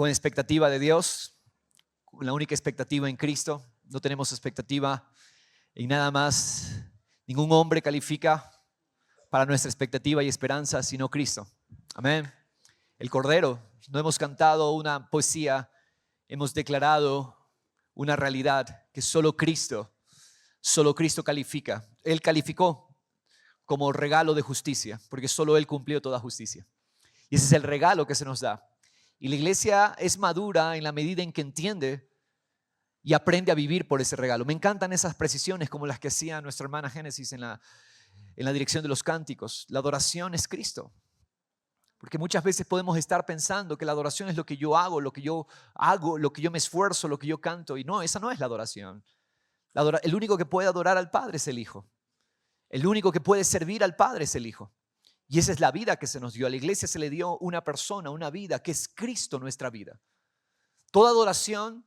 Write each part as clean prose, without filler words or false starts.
con expectativa de Dios, con la única expectativa en Cristo. No tenemos expectativa en nada más. Ningún hombre califica para nuestra expectativa y esperanza sino Cristo. Amén. El Cordero. No hemos cantado una poesía, hemos declarado una realidad que solo Cristo califica. Él calificó como regalo de justicia, porque solo Él cumplió toda justicia. Y ese es el regalo que se nos da. Y la iglesia es madura en la medida en que entiende y aprende a vivir por ese regalo. Me encantan esas precisiones como las que hacía nuestra hermana Génesis en la dirección de los cánticos. La adoración es Cristo. Porque muchas veces podemos estar pensando que la adoración es lo que yo hago, lo que yo me esfuerzo, lo que yo canto. Y no, esa no es la adoración. El único que puede adorar al Padre es el Hijo. El único que puede servir al Padre es el Hijo. Y esa es la vida que se nos dio. A la iglesia se le dio una persona, una vida, que es Cristo nuestra vida. Toda adoración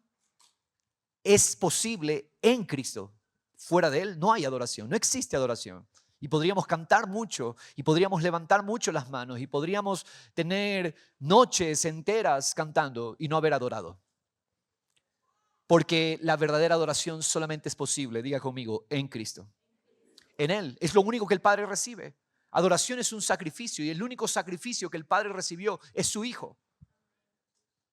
es posible en Cristo. Fuera de Él no hay adoración, no existe adoración. Y podríamos cantar mucho, y podríamos levantar mucho las manos, y podríamos tener noches enteras cantando y no haber adorado. Porque la verdadera adoración solamente es posible, diga conmigo, en Cristo. En Él. Es lo único que el Padre recibe. Adoración es un sacrificio, y el único sacrificio que el Padre recibió es su Hijo.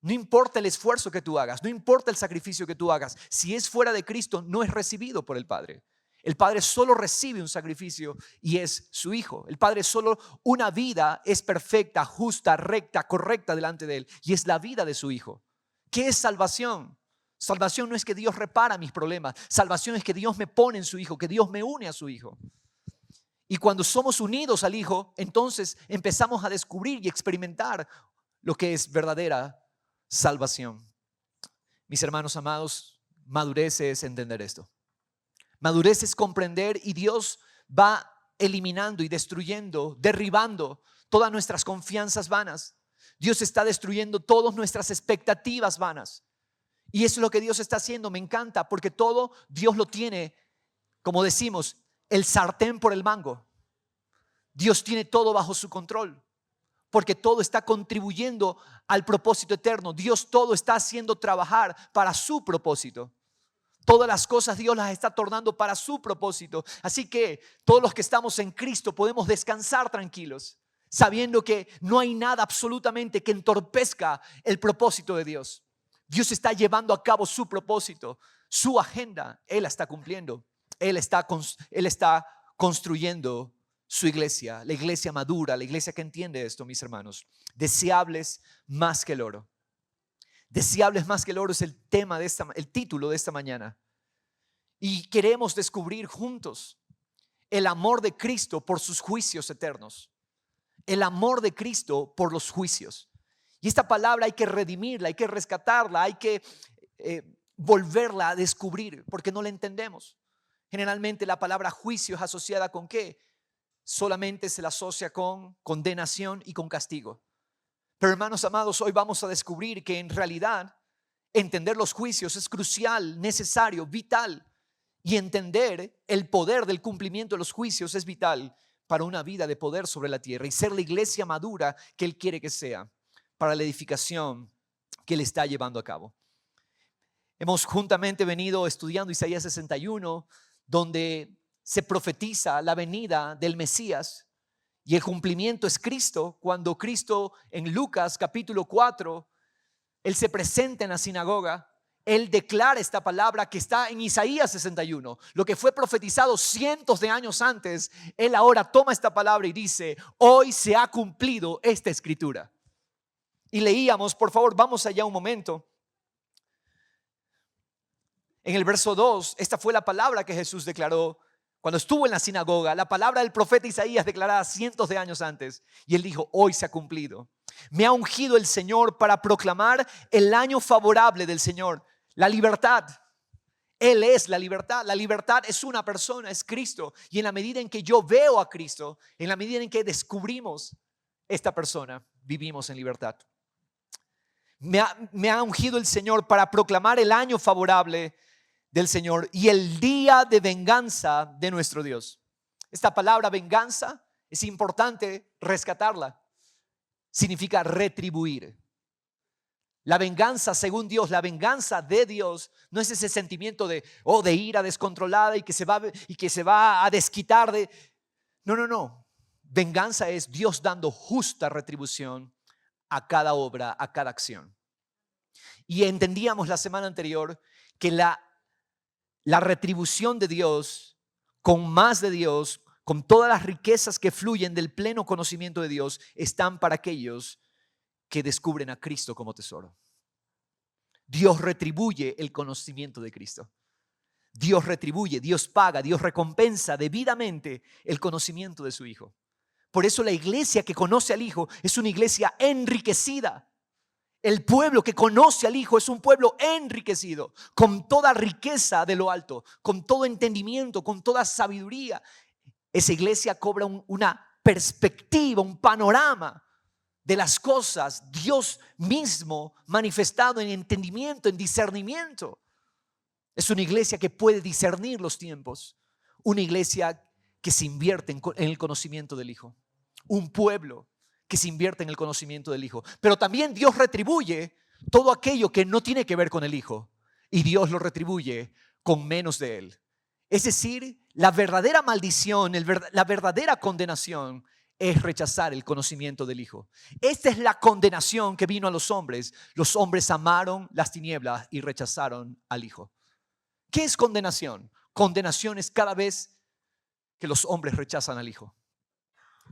No importa el esfuerzo que tú hagas, no importa el sacrificio que tú hagas, si es fuera de Cristo, no es recibido por el Padre. El Padre solo recibe un sacrificio y es su Hijo. El Padre solo una vida es perfecta, justa, recta, correcta delante de Él, y es la vida de su Hijo. ¿Qué es salvación? Salvación no es que Dios repara mis problemas. Salvación es que Dios me pone en su Hijo, que Dios me une a su Hijo. Y cuando somos unidos al Hijo, entonces empezamos a descubrir y experimentar lo que es verdadera salvación. Mis hermanos amados, madurez es entender esto. Madurez es comprender, y Dios va eliminando y destruyendo, derribando todas nuestras confianzas vanas. Dios está destruyendo todas nuestras expectativas vanas. Y eso es lo que Dios está haciendo. Me encanta porque todo Dios lo tiene, como decimos, el sartén por el mango. Dios tiene todo bajo su control, porque todo está contribuyendo al propósito eterno. Dios todo está haciendo trabajar para su propósito. Todas las cosas Dios las está tornando para su propósito. Así que todos los que estamos en Cristo podemos descansar tranquilos, sabiendo que no hay nada absolutamente que entorpezca el propósito de Dios. Dios está llevando a cabo su propósito, su agenda. Él la está cumpliendo. Él está construyendo su iglesia, la iglesia madura, la iglesia que entiende esto, mis hermanos. Deseables más que el oro. Deseables más que el oro es el título de esta mañana. Y queremos descubrir juntos el amor de Cristo por sus juicios eternos. El amor de Cristo por los juicios. Y esta palabra hay que redimirla, hay que rescatarla, hay que volverla a descubrir, porque no la entendemos. Generalmente la palabra juicio es asociada con ¿qué? Solamente se la asocia con condenación y con castigo. Pero hermanos amados, hoy vamos a descubrir que en realidad entender los juicios es crucial, necesario, vital. Y entender el poder del cumplimiento de los juicios es vital para una vida de poder sobre la tierra y ser la iglesia madura que Él quiere que sea para la edificación que Él está llevando a cabo. Hemos juntamente venido estudiando Isaías 61, donde se profetiza la venida del Mesías. Y el cumplimiento es Cristo, cuando Cristo en Lucas capítulo 4, Él se presenta en la sinagoga, Él declara esta palabra que está en Isaías 61, lo que fue profetizado cientos de años antes. Él ahora toma esta palabra y dice, hoy se ha cumplido esta escritura. Y leíamos, por favor, vamos allá un momento. En el verso 2, esta fue la palabra que Jesús declaró cuando estuvo en la sinagoga, la palabra del profeta Isaías declarada cientos de años antes. Y él dijo, hoy se ha cumplido. Me ha ungido el Señor para proclamar el año favorable del Señor. La libertad. Él es la libertad. La libertad es una persona, es Cristo. Y en la medida en que yo veo a Cristo, en la medida en que descubrimos esta persona, vivimos en libertad. Me ha ungido el Señor para proclamar el año favorable del Señor y el día de venganza de nuestro Dios. Esta palabra venganza es importante rescatarla. Significa retribuir. La venganza, según Dios, la venganza de Dios no es ese sentimiento de ira descontrolada y que se va a desquitar de... No, no, no. Venganza es Dios dando justa retribución a cada obra, a cada acción. Y entendíamos la semana anterior que la retribución de Dios, con más de Dios, con todas las riquezas que fluyen del pleno conocimiento de Dios, están para aquellos que descubren a Cristo como tesoro. Dios retribuye el conocimiento de Cristo. Dios retribuye, Dios paga, Dios recompensa debidamente el conocimiento de su Hijo. Por eso la iglesia que conoce al Hijo es una iglesia enriquecida. El pueblo que conoce al Hijo es un pueblo enriquecido, con toda riqueza de lo alto, con todo entendimiento, con toda sabiduría. Esa iglesia cobra una perspectiva, un panorama de las cosas, Dios mismo manifestado en entendimiento, en discernimiento. Es una iglesia que puede discernir los tiempos, una iglesia que se invierte en el conocimiento del Hijo, un pueblo que se invierte en el conocimiento del Hijo. Pero también Dios retribuye todo aquello que no tiene que ver con el Hijo, y Dios lo retribuye con menos de Él. Es decir, la verdadera maldición, la verdadera condenación es rechazar el conocimiento del Hijo. Esta es la condenación que vino a los hombres. Los hombres amaron las tinieblas y rechazaron al Hijo. ¿Qué es condenación? Condenación es cada vez que los hombres rechazan al Hijo.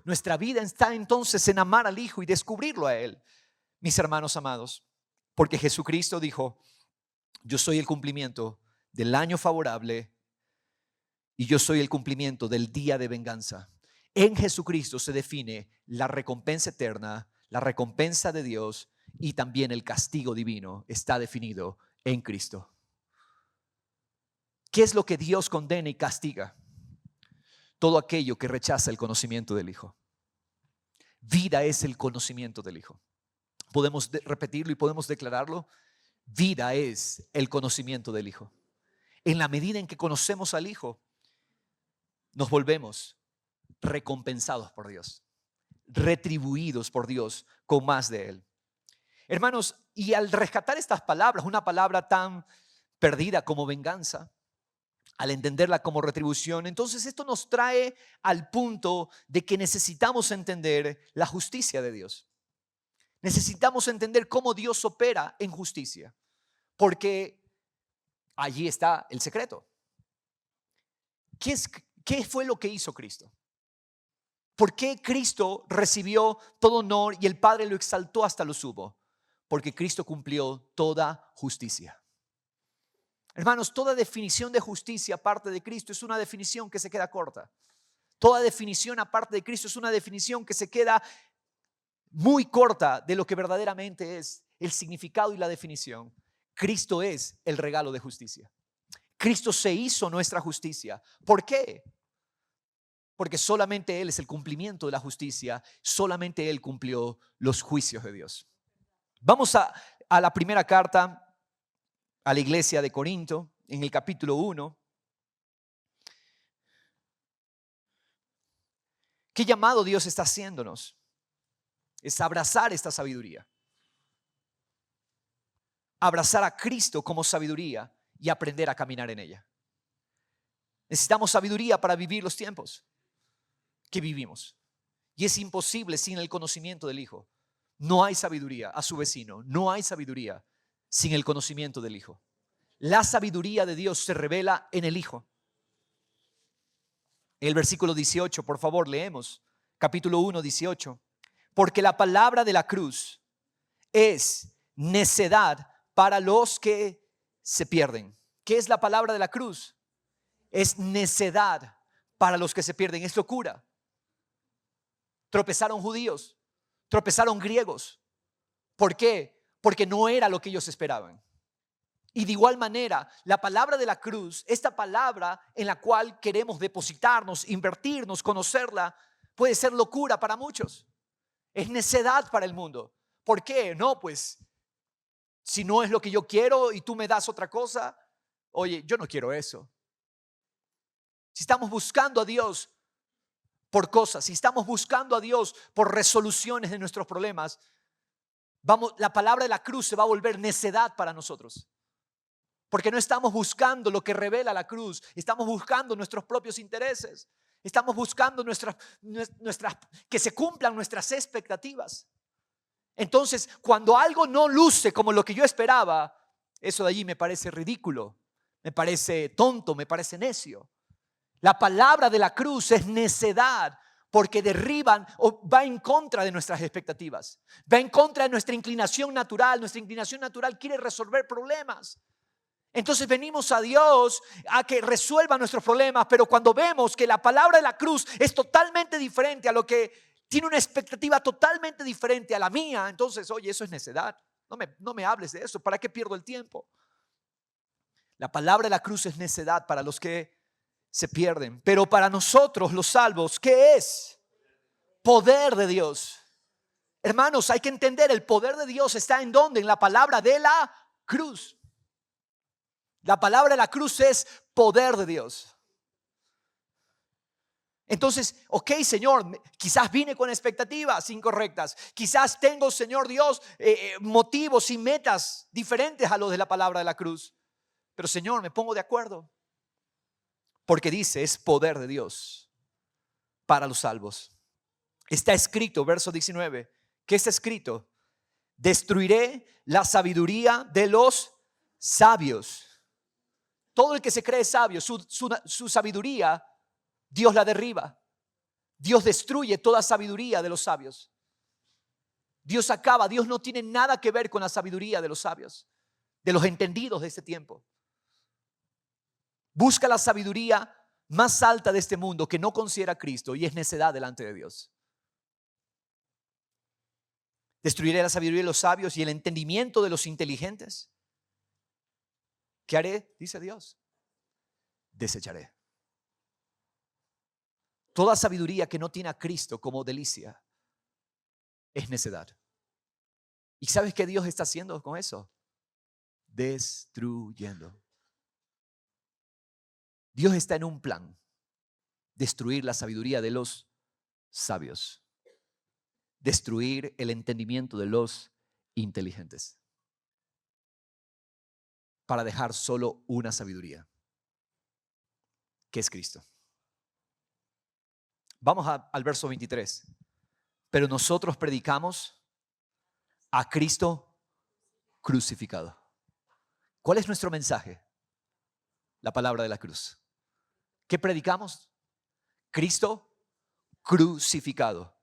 Nuestra vida está entonces en amar al Hijo y descubrirlo a Él, mis hermanos amados. Porque Jesucristo dijo: yo soy el cumplimiento del año favorable y yo soy el cumplimiento del día de venganza. En Jesucristo se define la recompensa eterna, la recompensa de Dios, y también el castigo divino está definido en Cristo. ¿Qué es lo que Dios condena y castiga? Todo aquello que rechaza el conocimiento del Hijo. Vida es el conocimiento del Hijo. Podemos repetirlo y podemos declararlo. Vida es el conocimiento del Hijo. En la medida en que conocemos al Hijo, nos volvemos recompensados por Dios, retribuidos por Dios con más de Él. Hermanos, y al rescatar estas palabras, una palabra tan perdida como venganza, al entenderla como retribución, entonces esto nos trae al punto de que necesitamos entender la justicia de Dios. Necesitamos entender cómo Dios opera en justicia, porque allí está el secreto. ¿Qué fue lo que hizo Cristo? ¿Por qué Cristo recibió todo honor y el Padre lo exaltó hasta lo sumo? Porque Cristo cumplió toda justicia. Hermanos, toda definición de justicia aparte de Cristo es una definición que se queda corta. Toda definición aparte de Cristo es una definición que se queda muy corta de lo que verdaderamente es el significado y la definición. Cristo es el regalo de justicia. Cristo se hizo nuestra justicia. ¿Por qué? Porque solamente Él es el cumplimiento de la justicia. Solamente Él cumplió los juicios de Dios. Vamos a la primera carta a la iglesia de Corinto, en el capítulo 1. ¿Qué llamado Dios está haciéndonos? Es abrazar esta sabiduría. Abrazar a Cristo como sabiduría y aprender a caminar en ella. Necesitamos sabiduría para vivir los tiempos que vivimos. Y es imposible sin el conocimiento del Hijo. No hay sabiduría a su vecino. No hay sabiduría sin el conocimiento del Hijo. La sabiduría de Dios se revela en el Hijo. El versículo 18, por favor, leemos. Capítulo 1, 18. Porque la palabra de la cruz es necedad para los que se pierden. ¿Qué es la palabra de la cruz? Es necedad para los que se pierden. Es locura. Tropezaron judíos, tropezaron griegos. ¿Por qué? Porque no era lo que ellos esperaban. Y de igual manera, la palabra de la cruz, esta palabra en la cual queremos depositarnos, invertirnos, conocerla, puede ser locura para muchos. Es necedad para el mundo. ¿Por qué? No, pues, si no es lo que yo quiero y tú me das otra cosa, oye, yo no quiero eso. Si estamos buscando a Dios por cosas, si estamos buscando a Dios por resoluciones de nuestros problemas, la palabra de la cruz se va a volver necedad para nosotros. Porque no estamos buscando lo que revela la cruz, estamos buscando nuestros propios intereses, estamos buscando que se cumplan nuestras expectativas. Entonces, cuando algo no luce como lo que yo esperaba, eso de allí me parece ridículo, me parece tonto, me parece necio. La palabra de la cruz es necedad porque derriban o va en contra de nuestras expectativas, va en contra de nuestra inclinación natural. Nuestra inclinación natural quiere resolver problemas. Entonces venimos a Dios a que resuelva nuestros problemas, pero cuando vemos que la palabra de la cruz es totalmente diferente a lo que tiene una expectativa totalmente diferente a la mía, entonces, oye, eso es necedad. No me hables de eso. ¿Para qué pierdo el tiempo? La palabra de la cruz es necedad para los que se pierden. Pero para nosotros, los salvos, ¿qué es? Poder de Dios. Hermanos, hay que entender, el poder de Dios está ¿en dónde? En la palabra de la cruz. La palabra de la cruz es poder de Dios. Entonces, ok, Señor, quizás vine con expectativas incorrectas. Quizás tengo, Señor Dios, motivos y metas diferentes a los de la palabra de la cruz. Pero, Señor, me pongo de acuerdo. Porque dice, es poder de Dios para los salvos. Está escrito, verso 19. ¿Qué está escrito? Destruiré la sabiduría de los sabios. Todo el que se cree sabio, su sabiduría, Dios la derriba. Dios destruye toda sabiduría de los sabios. Dios no tiene nada que ver con la sabiduría de los sabios, de los entendidos de este tiempo. Busca la sabiduría más alta de este mundo que no considera a Cristo y es necedad delante de Dios. Destruiré la sabiduría de los sabios y el entendimiento de los inteligentes. ¿Qué haré? Dice Dios. Desecharé. Toda sabiduría que no tiene a Cristo como delicia es necedad. ¿Y sabes qué Dios está haciendo con eso? Destruyendo. Dios está en un plan. Destruir la sabiduría de los sabios. Destruir el entendimiento de los inteligentes. Para dejar solo una sabiduría, que es Cristo. Vamos al verso 23. Pero nosotros predicamos a Cristo crucificado. ¿Cuál es nuestro mensaje? La palabra de la cruz. ¿Qué predicamos? Cristo crucificado.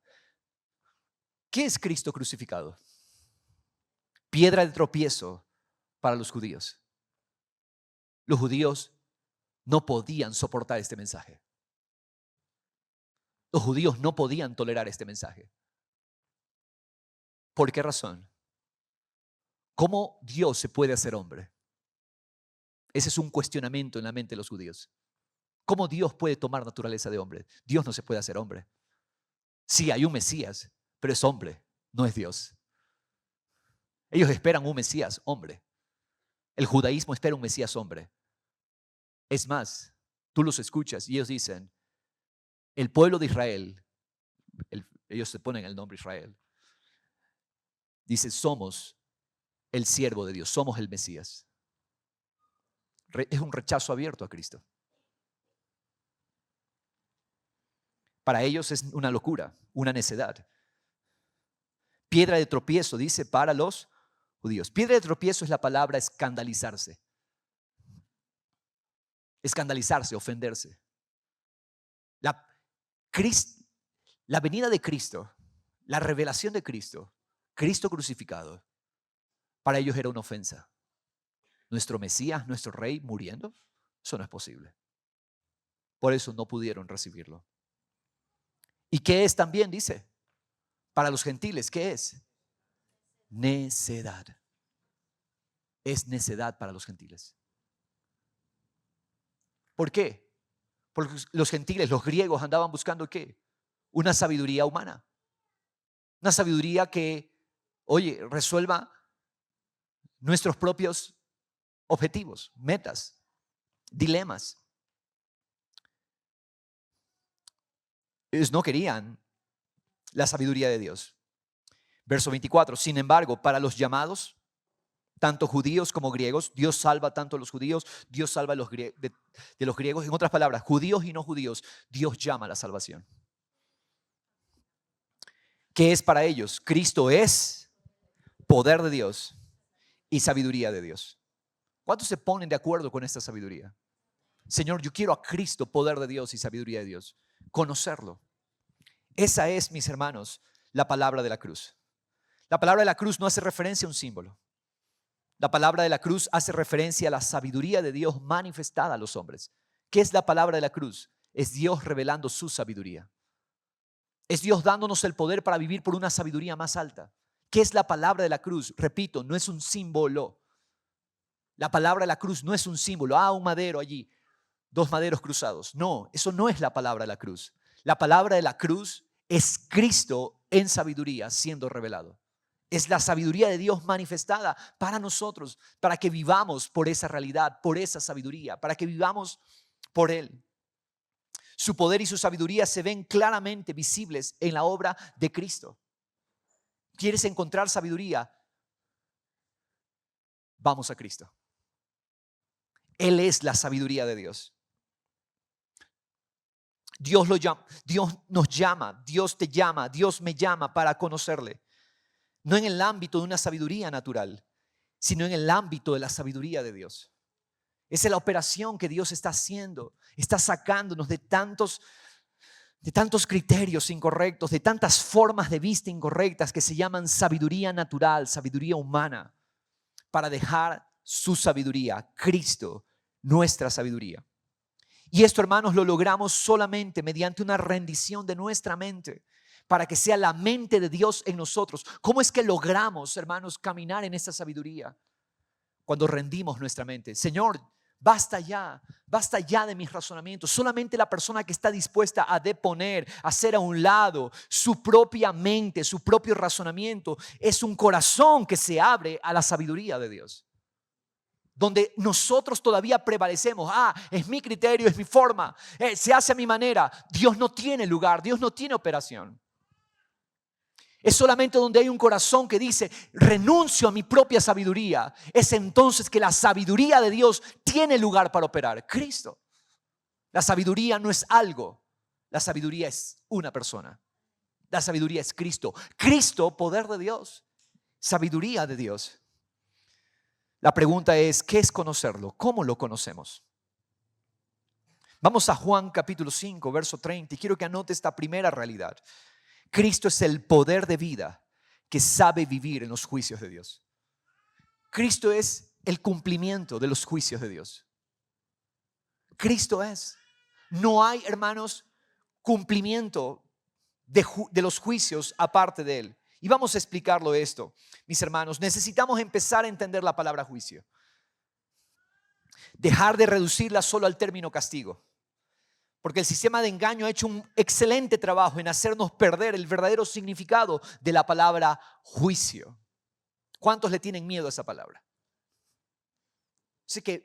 ¿Qué es Cristo crucificado? Piedra de tropiezo para los judíos. Los judíos no podían soportar este mensaje. Los judíos no podían tolerar este mensaje. ¿Por qué razón? ¿Cómo Dios se puede hacer hombre? Ese es un cuestionamiento en la mente de los judíos. ¿Cómo Dios puede tomar naturaleza de hombre? Dios no se puede hacer hombre. Sí, hay un Mesías, pero es hombre, no es Dios. Ellos esperan un Mesías hombre. El judaísmo espera un Mesías hombre. Es más, tú los escuchas y ellos dicen, el pueblo de Israel, ellos se ponen el nombre Israel, dice, somos el siervo de Dios, somos el Mesías. Es un rechazo abierto a Cristo. Para ellos es una locura, una necedad. Piedra de tropiezo, dice, para los judíos. Piedra de tropiezo es la palabra escandalizarse. Escandalizarse, ofenderse. La venida de Cristo, la revelación de Cristo, Cristo crucificado, para ellos era una ofensa. Nuestro Mesías, nuestro Rey muriendo, eso no es posible. Por eso no pudieron recibirlo. ¿Y qué es también? Dice, para los gentiles, ¿qué es? Necedad. Es necedad para los gentiles. ¿Por qué? Porque los gentiles, los griegos andaban buscando ¿qué? Una sabiduría humana. Una sabiduría que, oye, resuelva nuestros propios objetivos, metas, dilemas. Ellos no querían la sabiduría de Dios. Verso 24, sin embargo, para los llamados, tanto judíos como griegos, Dios salva tanto a los judíos, Dios salva a de los griegos. En otras palabras, judíos y no judíos, Dios llama a la salvación. ¿Qué es para ellos? Cristo es poder de Dios y sabiduría de Dios. ¿Cuántos se ponen de acuerdo con esta sabiduría? Señor, yo quiero a Cristo, poder de Dios y sabiduría de Dios. Conocerlo. Esa es, mis hermanos, la palabra de la cruz. La palabra de la cruz no hace referencia a un símbolo. La palabra de la cruz hace referencia a la sabiduría de Dios manifestada a los hombres. ¿Qué es la palabra de la cruz? Es Dios revelando su sabiduría. Es Dios dándonos el poder para vivir por una sabiduría más alta. ¿Qué es la palabra de la cruz? Repito, no es un símbolo. La palabra de la cruz no es un símbolo. Un madero allí, dos maderos cruzados. No, eso no es la palabra de la cruz. La palabra de la cruz es Cristo en sabiduría siendo revelado. Es la sabiduría de Dios manifestada para nosotros, para que vivamos por esa realidad, por esa sabiduría, para que vivamos por Él. Su poder y su sabiduría se ven claramente visibles en la obra de Cristo. ¿Quieres encontrar sabiduría? Vamos a Cristo. Él es la sabiduría de Dios. Dios nos llama, Dios te llama, Dios me llama para conocerle. No en el ámbito de una sabiduría natural, sino en el ámbito de la sabiduría de Dios. Esa es la operación que Dios está haciendo. Está sacándonos de tantos criterios incorrectos, de tantas formas de vista incorrectas que se llaman sabiduría natural, sabiduría humana, para dejar su sabiduría, Cristo, nuestra sabiduría. Y esto, hermanos, lo logramos solamente mediante una rendición de nuestra mente, para que sea la mente de Dios en nosotros. ¿Cómo es que logramos, hermanos, caminar en esta sabiduría? Cuando rendimos nuestra mente. Señor, basta ya de mis razonamientos. Solamente la persona que está dispuesta a deponer, a hacer a un lado su propia mente, su propio razonamiento, es un corazón que se abre a la sabiduría de Dios. Donde nosotros todavía prevalecemos. Es mi criterio, es mi forma, se hace a mi manera. Dios no tiene lugar, Dios no tiene operación. Es solamente donde hay un corazón que dice, renuncio a mi propia sabiduría. Es entonces que la sabiduría de Dios tiene lugar para operar. Cristo. La sabiduría no es algo. La sabiduría es una persona. La sabiduría es Cristo. Cristo, poder de Dios. Sabiduría de Dios. La pregunta es, ¿qué es conocerlo? ¿Cómo lo conocemos? Vamos a Juan capítulo 5, verso 30. Y quiero que anote esta primera realidad. Cristo es el poder de vida que sabe vivir en los juicios de Dios. Cristo es el cumplimiento de los juicios de Dios. Cristo es. No hay, hermanos, cumplimiento de los juicios aparte de Él. Y vamos a explicarlo esto, mis hermanos. Necesitamos empezar a entender la palabra juicio. Dejar de reducirla solo al término castigo. Porque el sistema de engaño ha hecho un excelente trabajo en hacernos perder el verdadero significado de la palabra juicio. ¿Cuántos le tienen miedo a esa palabra? Así que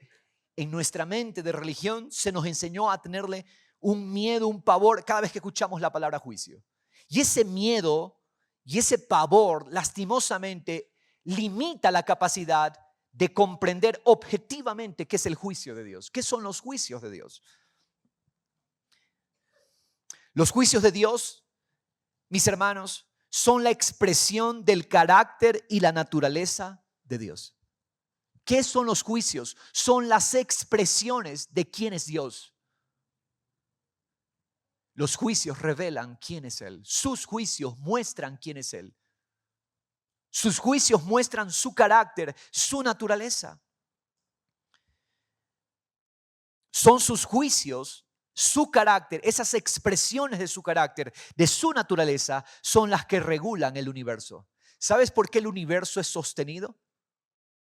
en nuestra mente de religión se nos enseñó a tenerle un miedo, un pavor cada vez que escuchamos la palabra juicio. Y ese miedo y ese pavor lastimosamente limita la capacidad de comprender objetivamente qué es el juicio de Dios, qué son los juicios de Dios. Los juicios de Dios, mis hermanos, son la expresión del carácter y la naturaleza de Dios. ¿Qué son los juicios? Son las expresiones de quién es Dios. Los juicios revelan quién es Él. Sus juicios muestran quién es Él. Sus juicios muestran su carácter, su naturaleza. Son sus juicios, su carácter, esas expresiones de su carácter, de su naturaleza, son las que regulan el universo. ¿Sabes por qué el universo es sostenido?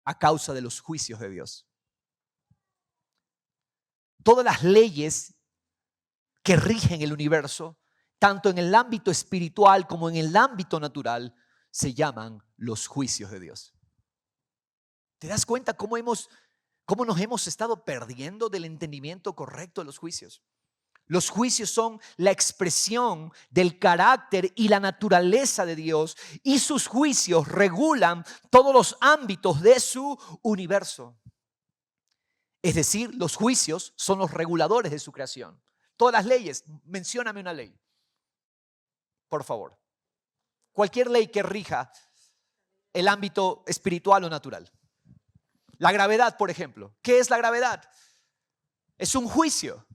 A causa de los juicios de Dios. Todas las leyes que rigen el universo, tanto en el ámbito espiritual como en el ámbito natural, se llaman los juicios de Dios. ¿Te das cuenta cómo nos hemos estado perdiendo del entendimiento correcto de los juicios? Los juicios son la expresión del carácter y la naturaleza de Dios, y sus juicios regulan todos los ámbitos de su universo. Es decir, los juicios son los reguladores de su creación. Todas las leyes, mencióname una ley, por favor. Cualquier ley que rija el ámbito espiritual o natural. La gravedad, por ejemplo. ¿Qué es la gravedad? Es un juicio.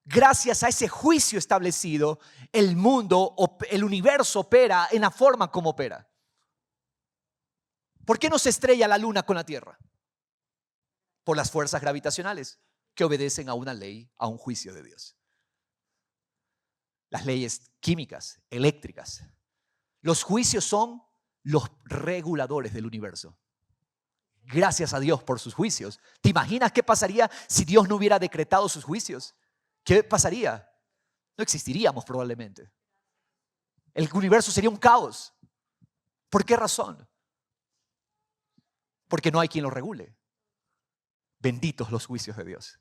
Gracias a ese juicio establecido, el mundo, el universo opera en la forma como opera. ¿Por qué no se estrella la luna con la Tierra? Por las fuerzas gravitacionales que obedecen a una ley, a un juicio de Dios. Las leyes químicas, eléctricas. Los juicios son los reguladores del universo. Gracias a Dios por sus juicios. ¿Te imaginas qué pasaría si Dios no hubiera decretado sus juicios? ¿Qué pasaría? No existiríamos probablemente. El universo sería un caos. ¿Por qué razón? Porque no hay quien lo regule. Benditos los juicios de Dios.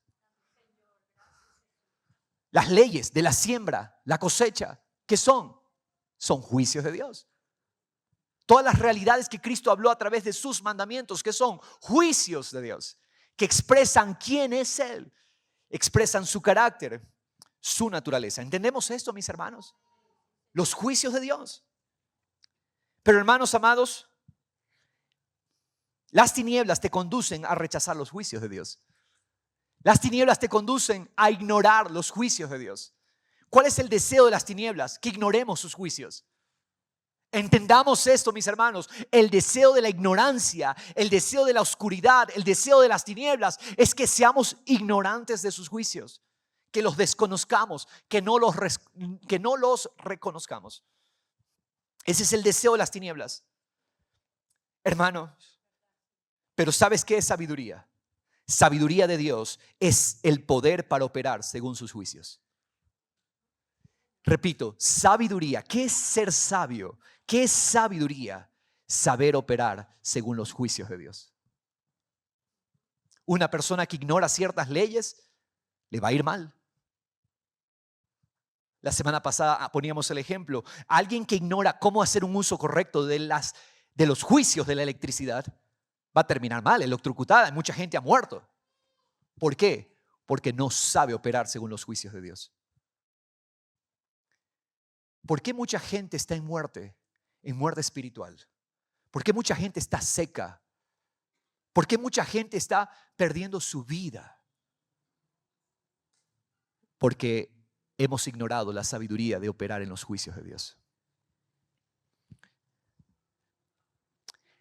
Las leyes de la siembra, la cosecha, ¿qué son? Son juicios de Dios. Todas las realidades que Cristo habló a través de sus mandamientos, ¿qué son? Juicios de Dios, que expresan quién es Él, expresan su carácter, su naturaleza. ¿Entendemos esto, mis hermanos? Los juicios de Dios. Pero hermanos amados, las tinieblas te conducen a rechazar los juicios de Dios. Las tinieblas te conducen a ignorar los juicios de Dios. ¿Cuál es el deseo de las tinieblas? Que ignoremos sus juicios. Entendamos esto, mis hermanos. El deseo de la ignorancia, el deseo de la oscuridad, el deseo de las tinieblas es que seamos ignorantes de sus juicios, que los desconozcamos, que no los reconozcamos. Ese es el deseo de las tinieblas, hermanos. Pero ¿sabes qué es sabiduría? Sabiduría de Dios es el poder para operar según sus juicios. Repito, sabiduría. ¿Qué es ser sabio? ¿Qué es sabiduría? Saber operar según los juicios de Dios. Una persona que ignora ciertas leyes le va a ir mal. La semana pasada poníamos el ejemplo. Alguien que ignora cómo hacer un uso correcto de los juicios de la electricidad va a terminar mal, electrocutada. Mucha gente ha muerto. ¿Por qué? Porque no sabe operar según los juicios de Dios. ¿Por qué mucha gente está en muerte espiritual? ¿Por qué mucha gente está seca? ¿Por qué mucha gente está perdiendo su vida? Porque hemos ignorado la sabiduría de operar en los juicios de Dios.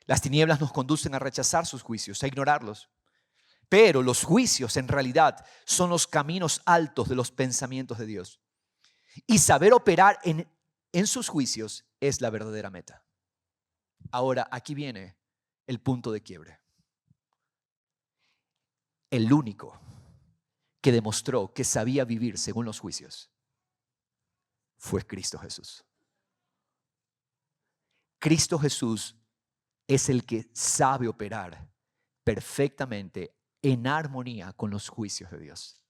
Las tinieblas nos conducen a rechazar sus juicios, a ignorarlos. Pero los juicios en realidad son los caminos altos de los pensamientos de Dios. Y saber operar en sus juicios es la verdadera meta. Ahora, aquí viene el punto de quiebre. El único que demostró que sabía vivir según los juicios fue Cristo Jesús. Cristo Jesús es el que sabe operar perfectamente en armonía con los juicios de Dios.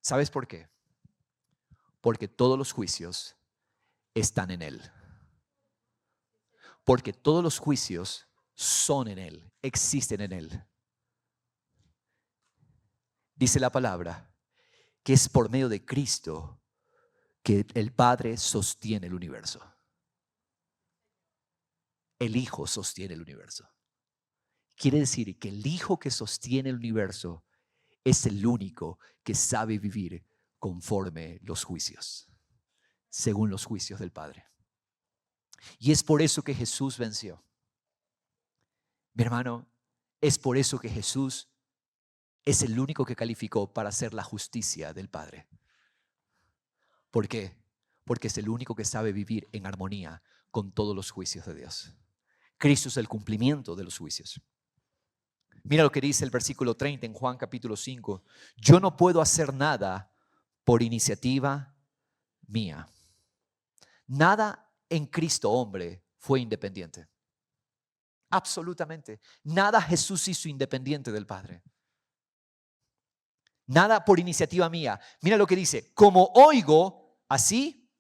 ¿Sabes por qué? Porque todos los juicios están en Él. Porque todos los juicios son en Él, existen en Él. Dice la palabra que es por medio de Cristo que el Padre sostiene el universo. El Hijo sostiene el universo. Quiere decir que el Hijo que sostiene el universo es el único que sabe vivir conforme los juicios, según los juicios del Padre. Y es por eso que Jesús venció. Mi hermano, es por eso que Jesús es el único que calificó para hacer la justicia del Padre. ¿Por qué? Porque es el único que sabe vivir en armonía con todos los juicios de Dios. Cristo es el cumplimiento de los juicios. Mira lo que dice el versículo 30 en Juan capítulo 5. Yo no puedo hacer nada por iniciativa mía. Nada en Cristo hombre fue independiente. Absolutamente. Nada Jesús hizo independiente del Padre. Nada por iniciativa mía. Mira lo que dice. Como oigo, así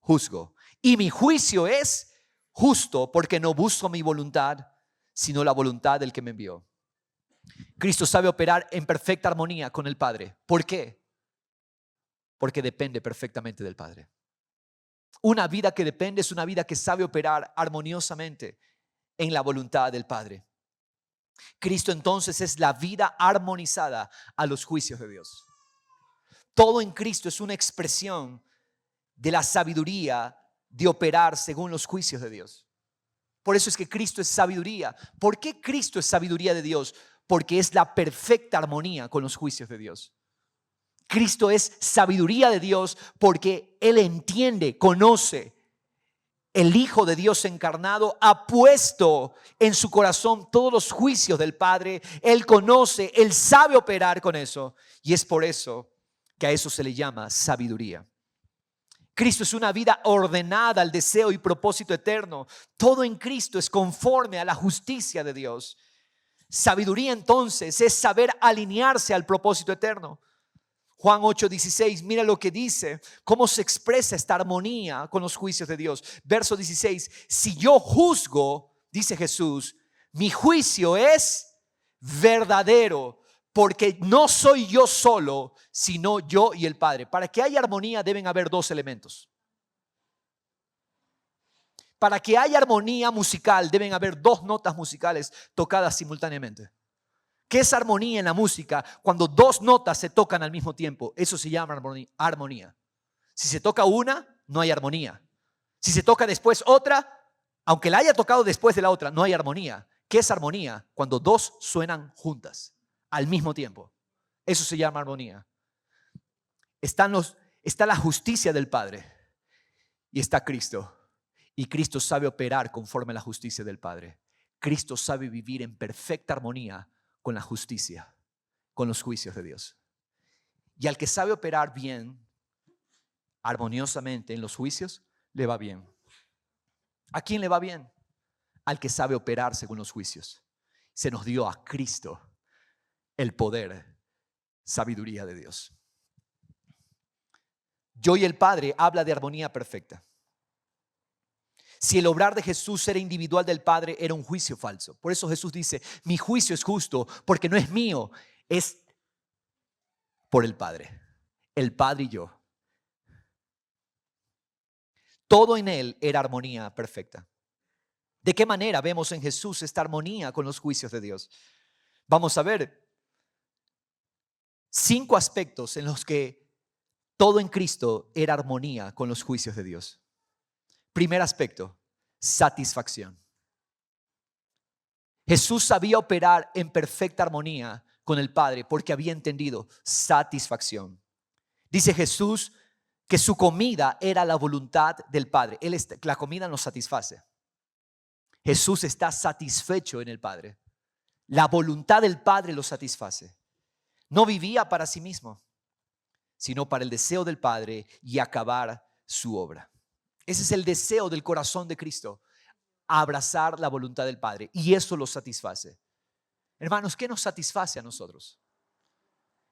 juzgo. Y mi juicio es justo porque no busco mi voluntad, sino la voluntad del que me envió. Cristo sabe operar en perfecta armonía con el Padre. ¿Por qué? Porque depende perfectamente del Padre. Una vida que depende es una vida que sabe operar armoniosamente en la voluntad del Padre. Cristo entonces es la vida armonizada a los juicios de Dios. Todo en Cristo es una expresión de la sabiduría de operar según los juicios de Dios. Por eso es que Cristo es sabiduría. ¿Por qué Cristo es sabiduría de Dios? Porque es la perfecta armonía con los juicios de Dios. Cristo es sabiduría de Dios porque Él entiende, conoce. El Hijo de Dios encarnado ha puesto en su corazón todos los juicios del Padre. Él conoce, Él sabe operar con eso. Y es por eso que a eso se le llama sabiduría. Cristo es una vida ordenada al deseo y propósito eterno. Todo en Cristo es conforme a la justicia de Dios. Sabiduría entonces es saber alinearse al propósito eterno. Juan 8:16, mira lo que dice, cómo se expresa esta armonía con los juicios de Dios. Verso 16, si yo juzgo, dice Jesús, mi juicio es verdadero, porque no soy yo solo, sino yo y el Padre. Para que haya armonía deben haber dos elementos. Para que haya armonía musical deben haber dos notas musicales tocadas simultáneamente. ¿Qué es armonía en la música? Cuando dos notas se tocan al mismo tiempo. Eso se llama armonía. Si se toca una, no hay armonía. Si se toca después otra, aunque la haya tocado después de la otra, no hay armonía. ¿Qué es armonía? Cuando dos suenan juntas al mismo tiempo. Eso se llama armonía. Está la justicia del Padre y está Cristo. Y Cristo sabe operar conforme a la justicia del Padre. Cristo sabe vivir en perfecta armonía con la justicia, con los juicios de Dios. Y al que sabe operar bien, armoniosamente en los juicios, le va bien. ¿A quién le va bien? Al que sabe operar según los juicios. Se nos dio a Cristo el poder, sabiduría de Dios. Yo y el Padre habla de armonía perfecta. Si el obrar de Jesús era individual del Padre, era un juicio falso. Por eso Jesús dice, mi juicio es justo porque no es mío, es por el Padre. El Padre y yo. Todo en Él era armonía perfecta. ¿De qué manera vemos en Jesús esta armonía con los juicios de Dios? Vamos a ver 5 aspectos en los que todo en Cristo era armonía con los juicios de Dios. Primer aspecto, satisfacción. Jesús sabía operar en perfecta armonía con el Padre porque había entendido satisfacción. Dice Jesús que su comida era la voluntad del Padre. La comida nos satisface. Jesús está satisfecho en el Padre. La voluntad del Padre lo satisface. No vivía para sí mismo, sino para el deseo del Padre y acabar su obra. Ese es el deseo del corazón de Cristo, abrazar la voluntad del Padre, y eso lo satisface. Hermanos, ¿qué nos satisface a nosotros?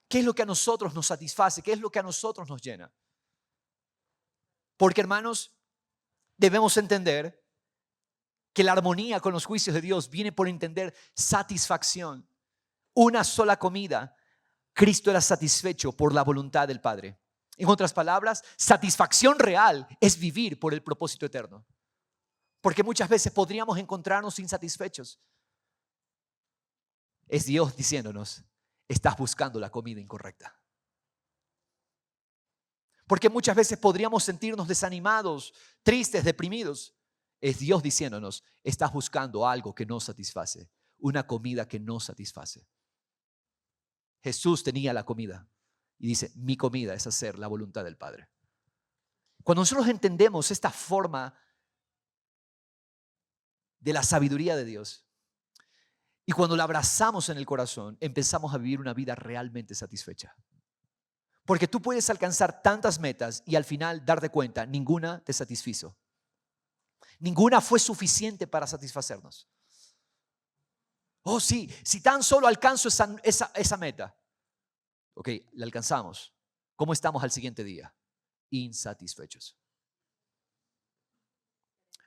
¿Qué es lo que a nosotros nos satisface? ¿Qué es lo que a nosotros nos llena? Porque, hermanos, debemos entender que la armonía con los juicios de Dios viene por entender satisfacción. Una sola comida, Cristo era satisfecho por la voluntad del Padre. En otras palabras, satisfacción real es vivir por el propósito eterno. Porque muchas veces podríamos encontrarnos insatisfechos. Es Dios diciéndonos, estás buscando la comida incorrecta. Porque muchas veces podríamos sentirnos desanimados, tristes, deprimidos. Es Dios diciéndonos, estás buscando algo que no satisface, una comida que no satisface. Jesús tenía la comida. Y dice, mi comida es hacer la voluntad del Padre. Cuando nosotros entendemos esta forma de la sabiduría de Dios y cuando la abrazamos en el corazón, empezamos a vivir una vida realmente satisfecha. Porque tú puedes alcanzar tantas metas y al final darte cuenta, ninguna te satisfizo. Ninguna fue suficiente para satisfacernos. Oh sí, si tan solo alcanzo esa meta. Ok, la alcanzamos. ¿Cómo estamos al siguiente día? Insatisfechos.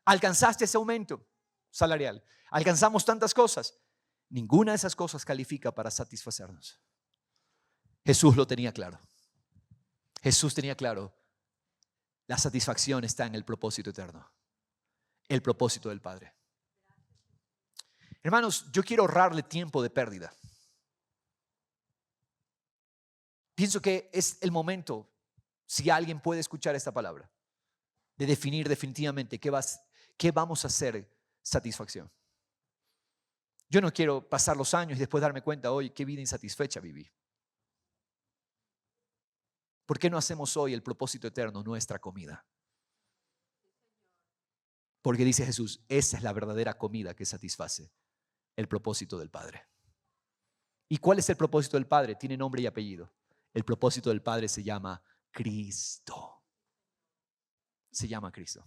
Alcanzaste ese aumento salarial. Alcanzamos tantas cosas. Ninguna de esas cosas califica para satisfacernos. Jesús lo tenía claro. Jesús tenía claro. La satisfacción está en el propósito eterno. El propósito del Padre. Hermanos, yo quiero ahorrarle tiempo de pérdida. Pienso que es el momento, si alguien puede escuchar esta palabra, de definir definitivamente qué vamos a hacer satisfacción. Yo no quiero pasar los años y después darme cuenta hoy qué vida insatisfecha viví. ¿Por qué no hacemos hoy el propósito eterno nuestra comida? Porque dice Jesús, esa es la verdadera comida que satisface el propósito del Padre. ¿Y cuál es el propósito del Padre? Tiene nombre y apellido. El propósito del Padre se llama Cristo. Se llama Cristo.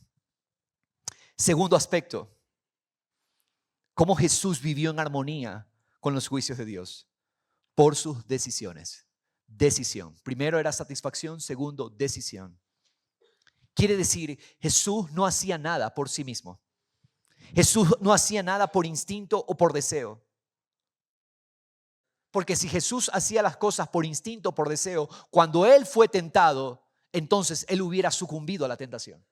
Segundo aspecto, cómo Jesús vivió en armonía con los juicios de Dios por sus decisiones. Decisión. Primero era satisfacción, segundo, decisión. Quiere decir, Jesús no hacía nada por sí mismo. Jesús no hacía nada por instinto o por deseo. Porque si Jesús hacía las cosas por instinto o por deseo, cuando Él fue tentado, entonces Él hubiera sucumbido a la tentación.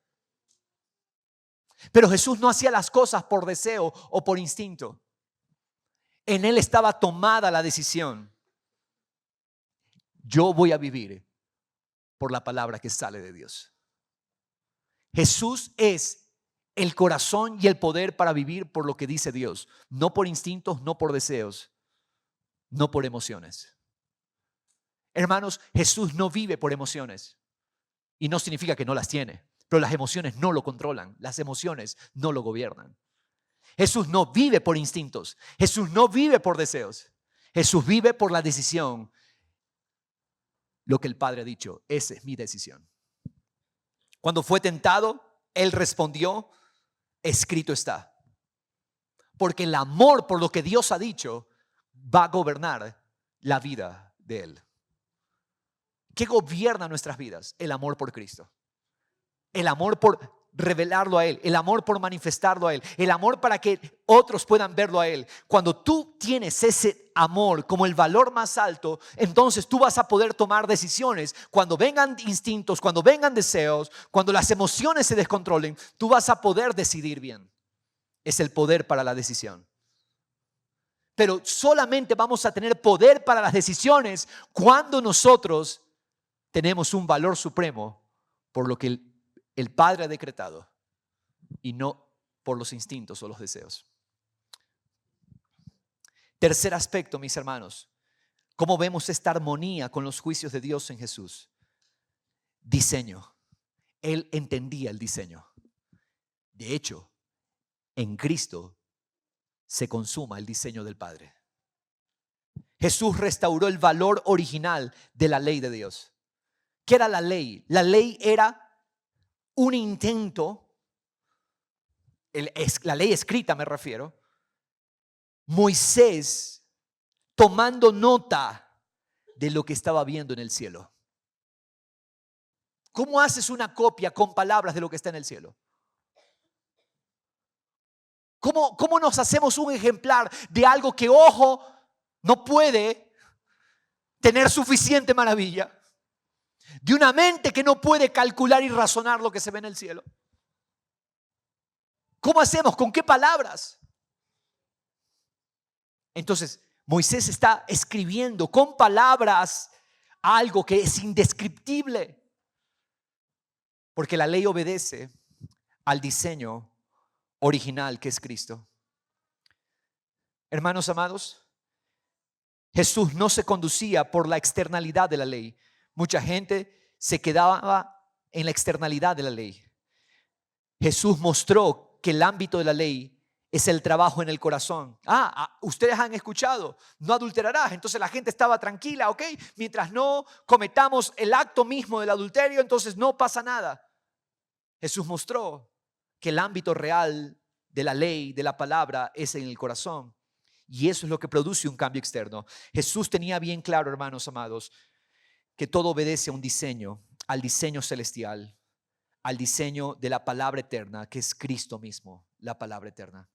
Pero Jesús no hacía las cosas por deseo o por instinto. En Él estaba tomada la decisión. Yo voy a vivir por la palabra que sale de Dios. Jesús es el corazón y el poder para vivir por lo que dice Dios. No por instintos, no por deseos, no por emociones. Hermanos, Jesús no vive por emociones. Y no significa que no las tiene. Pero las emociones no lo controlan. Las emociones no lo gobiernan. Jesús no vive por instintos. Jesús no vive por deseos. Jesús vive por la decisión. Lo que el Padre ha dicho, esa es mi decisión. Cuando fue tentado, Él respondió, escrito está. Porque el amor por lo que Dios ha dicho va a gobernar la vida de Él. ¿Qué gobierna nuestras vidas? El amor por Cristo. El amor por revelarlo a Él, el amor por manifestarlo a Él, el amor para que otros puedan verlo a Él. Cuando tú tienes ese amor como el valor más alto, entonces tú vas a poder tomar decisiones. Cuando vengan instintos, cuando vengan deseos, cuando las emociones se descontrolen, tú vas a poder decidir bien. Es el poder para la decisión. Pero solamente vamos a tener poder para las decisiones cuando nosotros tenemos un valor supremo por lo que el Padre ha decretado y no por los instintos o los deseos. Tercer aspecto, mis hermanos, ¿cómo vemos esta armonía con los juicios de Dios en Jesús? Diseño. Él entendía el diseño. De hecho, en Cristo se consuma el diseño del Padre. Jesús restauró el valor original de la ley de Dios. ¿Qué era la ley? La ley era un intento, la ley escrita me refiero, Moisés tomando nota de lo que estaba viendo en el cielo. ¿Cómo haces una copia con palabras de lo que está en el cielo? ¿Cómo nos hacemos un ejemplar de algo que ojo no puede tener suficiente maravilla? De una mente que no puede calcular y razonar lo que se ve en el cielo. ¿Cómo hacemos? ¿Con qué palabras? Entonces, Moisés está escribiendo con palabras algo que es indescriptible. Porque la ley obedece al diseño original que es Cristo. Hermanos amados, Jesús no se conducía por la externalidad de la ley. Mucha gente se quedaba en la externalidad de la ley. Jesús mostró que el ámbito de la ley es el trabajo en el corazón. Ustedes han escuchado, no adulterarás. Entonces la gente estaba tranquila, ¿ok? Mientras no cometamos el acto mismo del adulterio, entonces no pasa nada. Jesús mostró que el ámbito real de la ley, de la palabra, es en el corazón. Y eso es lo que produce un cambio externo. Jesús tenía bien claro, hermanos amados, que todo obedece a un diseño, al diseño celestial, al diseño de la palabra eterna, que es Cristo mismo, la palabra eterna.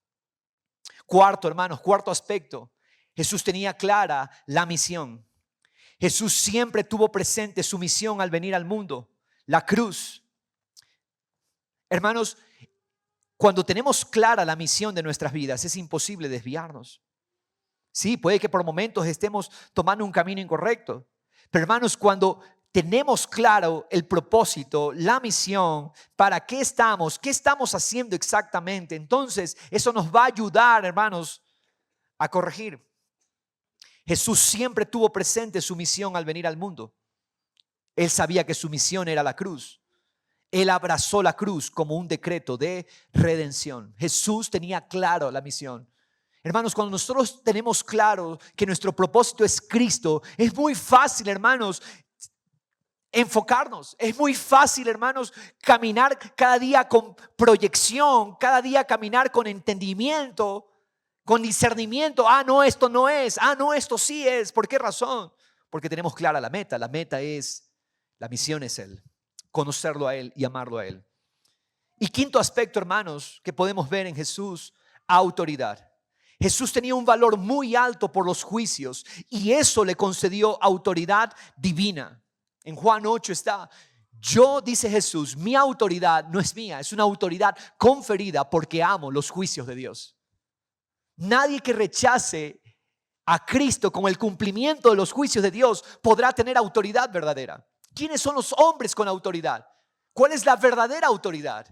Cuarto, hermanos, cuarto aspecto, Jesús tenía clara la misión. Jesús siempre tuvo presente su misión al venir al mundo, la cruz. Hermanos, cuando tenemos clara la misión de nuestras vidas, es imposible desviarnos. Sí, puede que por momentos estemos tomando un camino incorrecto, pero hermanos, cuando tenemos claro el propósito, la misión, para qué estamos haciendo exactamente, entonces eso nos va a ayudar, hermanos, a corregir. Jesús siempre tuvo presente su misión al venir al mundo. Él sabía que su misión era la cruz. Él abrazó la cruz como un decreto de redención. Jesús tenía claro la misión. Hermanos, cuando nosotros tenemos claro que nuestro propósito es Cristo, es muy fácil, hermanos, enfocarnos. Es muy fácil, hermanos, caminar cada día con proyección, cada día caminar con entendimiento, con discernimiento. No, esto no es. No, esto sí es. ¿Por qué razón? Porque tenemos clara la meta. La meta es, la misión es Él. Conocerlo a Él y amarlo a Él. Y quinto aspecto, hermanos, que podemos ver en Jesús, autoridad. Jesús tenía un valor muy alto por los juicios y eso le concedió autoridad divina. En Juan 8 está, dice Jesús, mi autoridad no es mía, es una autoridad conferida porque amo los juicios de Dios. Nadie que rechace a Cristo con el cumplimiento de los juicios de Dios podrá tener autoridad verdadera. ¿Quiénes son los hombres con autoridad? ¿Cuál es la verdadera autoridad?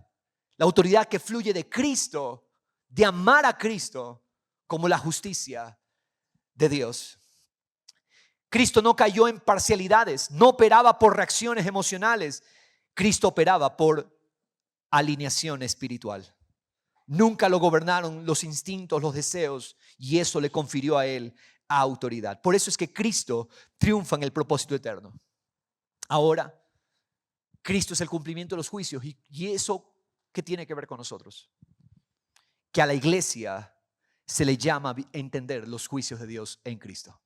La autoridad que fluye de Cristo, de amar a Cristo como la justicia de Dios. Cristo no cayó en parcialidades, no operaba por reacciones emocionales. Cristo operaba por alineación espiritual. Nunca lo gobernaron los instintos, los deseos, y eso le confirió a él autoridad. Por eso es que Cristo triunfa en el propósito eterno. Ahora, Cristo es el cumplimiento de los juicios. ¿Y eso qué tiene que ver con nosotros? Que a la iglesia se le llama a entender los juicios de Dios en Cristo.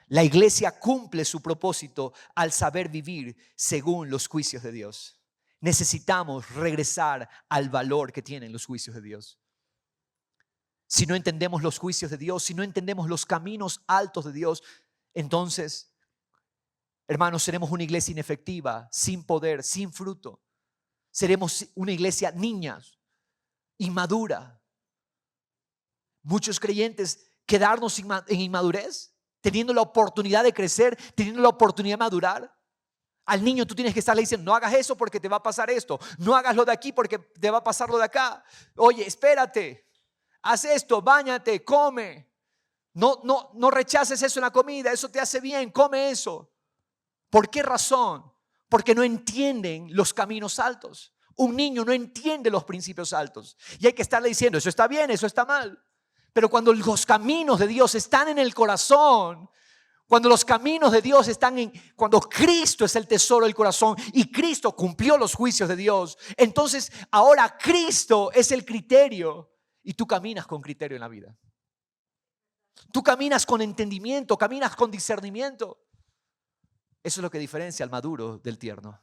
La iglesia cumple su propósito al saber vivir según los juicios de Dios. Necesitamos regresar al valor que tienen los juicios de Dios. Si no entendemos los juicios de Dios, si no entendemos los caminos altos de Dios, entonces, hermanos, seremos una iglesia inefectiva, sin poder, sin fruto. Seremos una iglesia niñas, inmadura. Muchos creyentes quedarnos en inmadurez, teniendo la oportunidad de crecer, teniendo la oportunidad de madurar. Al niño tú tienes que estarle diciendo, no hagas eso porque te va a pasar esto. No hagas lo de aquí porque te va a pasar lo de acá. Oye, espérate. Haz esto, báñate, come. No rechaces eso en la comida. Eso te hace bien, come eso. ¿Por qué razón? Porque no entienden los caminos altos. Un niño no entiende los principios altos. Y hay que estarle diciendo, eso está bien, eso está mal. Pero cuando los caminos de Dios están en el corazón, cuando los caminos de Dios cuando Cristo es el tesoro del corazón y Cristo cumplió los juicios de Dios, entonces ahora Cristo es el criterio y tú caminas con criterio en la vida. Tú caminas con entendimiento, caminas con discernimiento. Eso es lo que diferencia al maduro del tierno.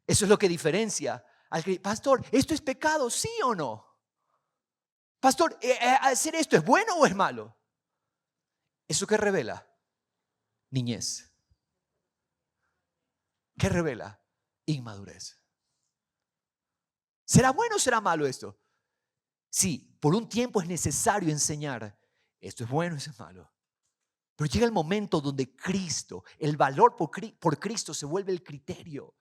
Eso es lo que diferencia al que, pastor, ¿esto es pecado? ¿Sí o no? Pastor, ¿hacer esto es bueno o es malo? ¿Eso qué revela? Niñez. ¿Qué revela? Inmadurez. ¿Será bueno o será malo esto? Sí, por un tiempo es necesario enseñar. Esto es bueno, esto es malo. Pero llega el momento donde Cristo, el valor por Cristo se vuelve el criterio.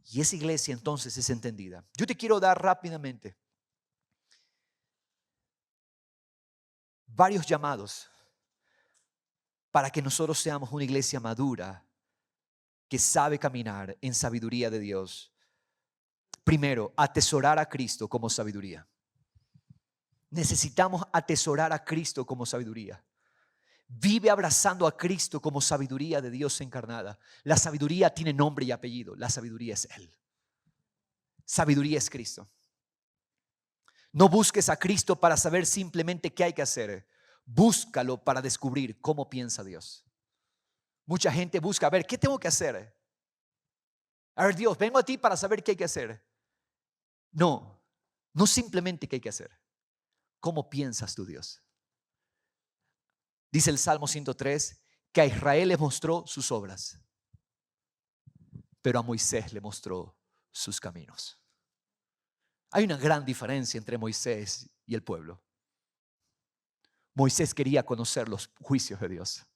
Y esa iglesia entonces es entendida. Yo te quiero dar rápidamente varios llamados para que nosotros seamos una iglesia madura que sabe caminar en sabiduría de Dios. Primero, atesorar a Cristo como sabiduría. Necesitamos atesorar a Cristo como sabiduría. Vive abrazando a Cristo como sabiduría de Dios encarnada. La sabiduría tiene nombre y apellido. La sabiduría es Él. Sabiduría es Cristo. No busques a Cristo para saber simplemente qué hay que hacer. Búscalo para descubrir cómo piensa Dios. Mucha gente busca, a ver, ¿qué tengo que hacer? A ver, Dios, vengo a ti para saber qué hay que hacer. No, no simplemente qué hay que hacer. ¿Cómo piensas tú, Dios? Dice el Salmo 103 que a Israel le mostró sus obras, pero a Moisés le mostró sus caminos. Hay una gran diferencia entre Moisés y el pueblo. Moisés quería conocer los juicios de Dios.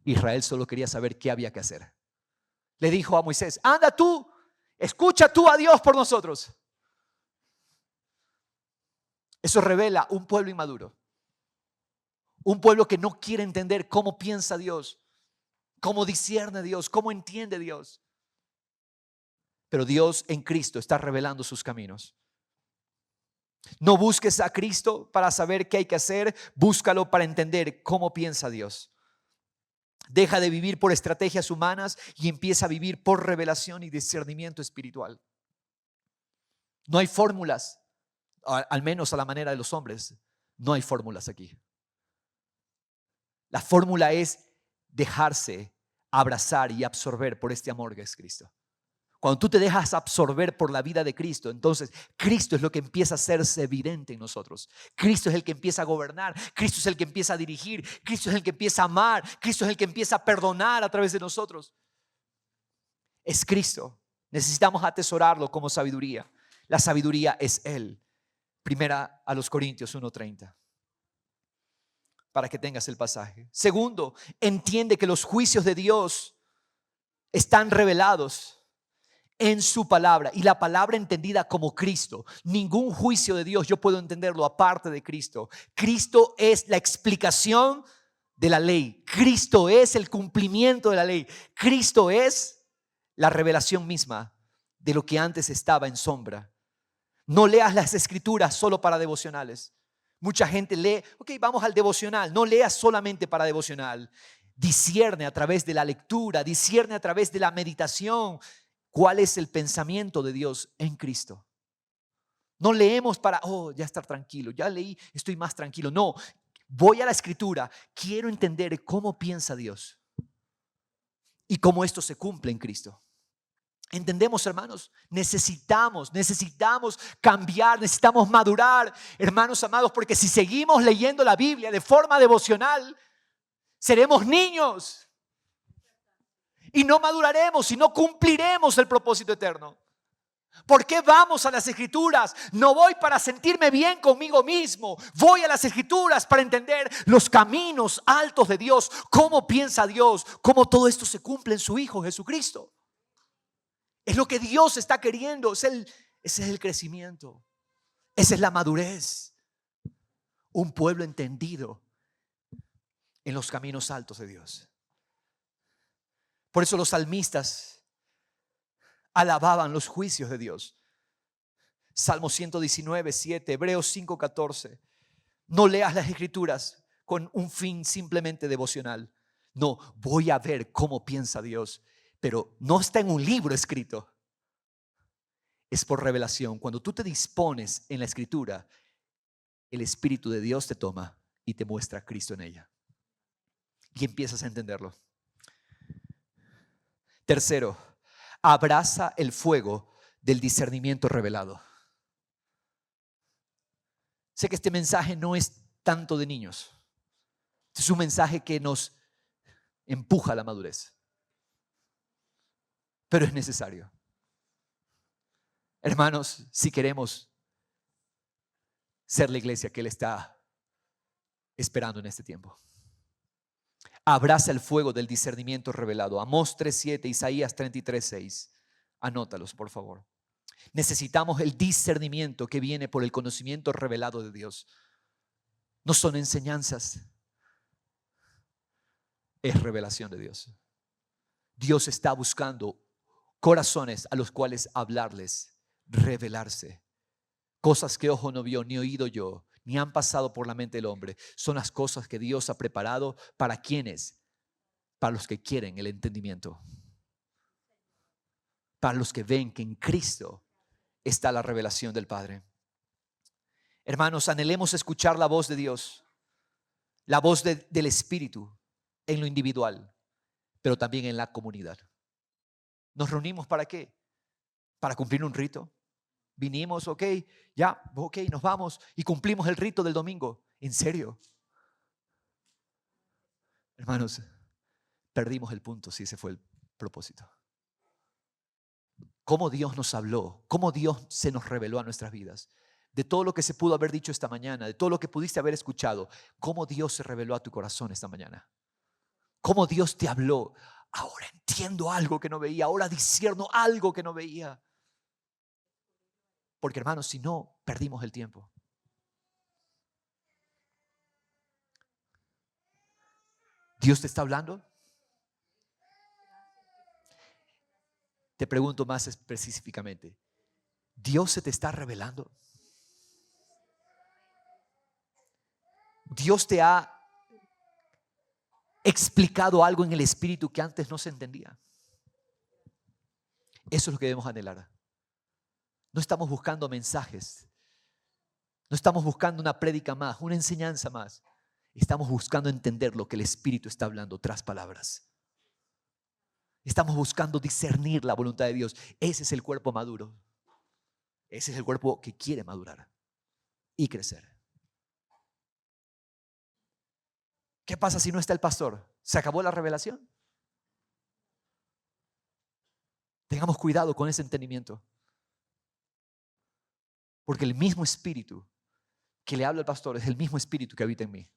Israel solo quería saber qué había que hacer. Le dijo a Moisés, anda tú, escucha tú a Dios por nosotros. Eso revela un pueblo inmaduro. Un pueblo que no quiere entender cómo piensa Dios, cómo discierne Dios, cómo entiende Dios. Pero Dios en Cristo está revelando sus caminos. No busques a Cristo para saber qué hay que hacer, búscalo para entender cómo piensa Dios. Deja de vivir por estrategias humanas y empieza a vivir por revelación y discernimiento espiritual. No hay fórmulas, al menos a la manera de los hombres. No hay fórmulas aquí. La fórmula es dejarse abrazar y absorber por este amor que es Cristo. Cuando tú te dejas absorber por la vida de Cristo, entonces Cristo es lo que empieza a hacerse evidente en nosotros. Cristo es el que empieza a gobernar, Cristo es el que empieza a dirigir, Cristo es el que empieza a amar, Cristo es el que empieza a perdonar a través de nosotros. Es Cristo. Necesitamos atesorarlo como sabiduría. La sabiduría es Él. Primera a los Corintios 1:30. Para que tengas el pasaje. Segundo, entiende que los juicios de Dios están revelados en su palabra, y la palabra entendida como Cristo. Ningún juicio de Dios yo puedo entenderlo aparte de Cristo. Cristo es la explicación de la ley. Cristo es el cumplimiento de la ley. Cristo es la revelación misma de lo que antes estaba en sombra. No leas las escrituras solo para devocionales. Mucha gente lee, ok, vamos al devocional. No leas solamente para devocional. Discierne a través de la lectura, discierne a través de la meditación. ¿Cuál es el pensamiento de Dios en Cristo? No leemos para, ya estar tranquilo, ya leí, estoy más tranquilo. No, voy a la escritura, quiero entender cómo piensa Dios y cómo esto se cumple en Cristo. ¿Entendemos, hermanos? Necesitamos cambiar, necesitamos madurar, hermanos amados, porque si seguimos leyendo la Biblia de forma devocional, seremos niños. Y no maduraremos y no cumpliremos el propósito eterno. ¿Por qué vamos a las escrituras? No voy para sentirme bien conmigo mismo. Voy a las escrituras para entender los caminos altos de Dios. Cómo piensa Dios. Cómo todo esto se cumple en su Hijo Jesucristo. Es lo que Dios está queriendo. Ese es el crecimiento. Esa es la madurez. Un pueblo entendido en los caminos altos de Dios. Por eso los salmistas alababan los juicios de Dios. Salmo 119:7, Hebreos 5:14. No leas las escrituras con un fin simplemente devocional. No, voy a ver cómo piensa Dios. Pero no está en un libro escrito. Es por revelación. Cuando tú te dispones en la escritura, el Espíritu de Dios te toma y te muestra a Cristo en ella. Y empiezas a entenderlo. Tercero, abraza el fuego del discernimiento revelado. Sé que este mensaje no es tanto de niños. Es un mensaje que nos empuja a la madurez. Pero es necesario. Hermanos, si queremos ser la iglesia que Él está esperando en este tiempo, abraza el fuego del discernimiento revelado. Amós 3:7, Isaías 33:6. Anótalos, por favor. Necesitamos el discernimiento que viene por el conocimiento revelado de Dios. No son enseñanzas, es revelación de Dios. Dios está buscando corazones a los cuales hablarles, revelarse. Cosas que ojo no vio, ni oído yo, ni han pasado por la mente del hombre. Son las cosas que Dios ha preparado para quienes, para los que quieren el entendimiento, para los que ven que en Cristo está la revelación del Padre. Hermanos, anhelemos escuchar la voz de Dios, la voz del Espíritu en lo individual, pero también en la comunidad. ¿Nos reunimos para qué? Para cumplir un rito. Vinimos, ok, nos vamos y cumplimos el rito del domingo. ¿En serio? Hermanos, perdimos el punto si ese fue el propósito. Cómo Dios nos habló, cómo Dios se nos reveló a nuestras vidas. De todo lo que se pudo haber dicho esta mañana, de todo lo que pudiste haber escuchado, cómo Dios se reveló a tu corazón esta mañana. Cómo Dios te habló. Ahora entiendo algo que no veía, ahora discierno algo que no veía. Porque hermanos, si no, perdimos el tiempo. ¿Dios te está hablando? Te pregunto más específicamente, ¿Dios se te está revelando? ¿Dios te ha explicado algo en el espíritu que antes no se entendía? Eso es lo que debemos anhelar. No estamos buscando mensajes. No estamos buscando una prédica más, una enseñanza más. Estamos buscando entender lo que el Espíritu está hablando tras palabras. Estamos buscando discernir la voluntad de Dios. Ese es el cuerpo maduro. Ese es el cuerpo que quiere madurar y crecer. ¿Qué pasa si no está el pastor? ¿Se acabó la revelación? Tengamos cuidado con ese entendimiento. Porque el mismo Espíritu que le habla al pastor es el mismo Espíritu que habita en mí.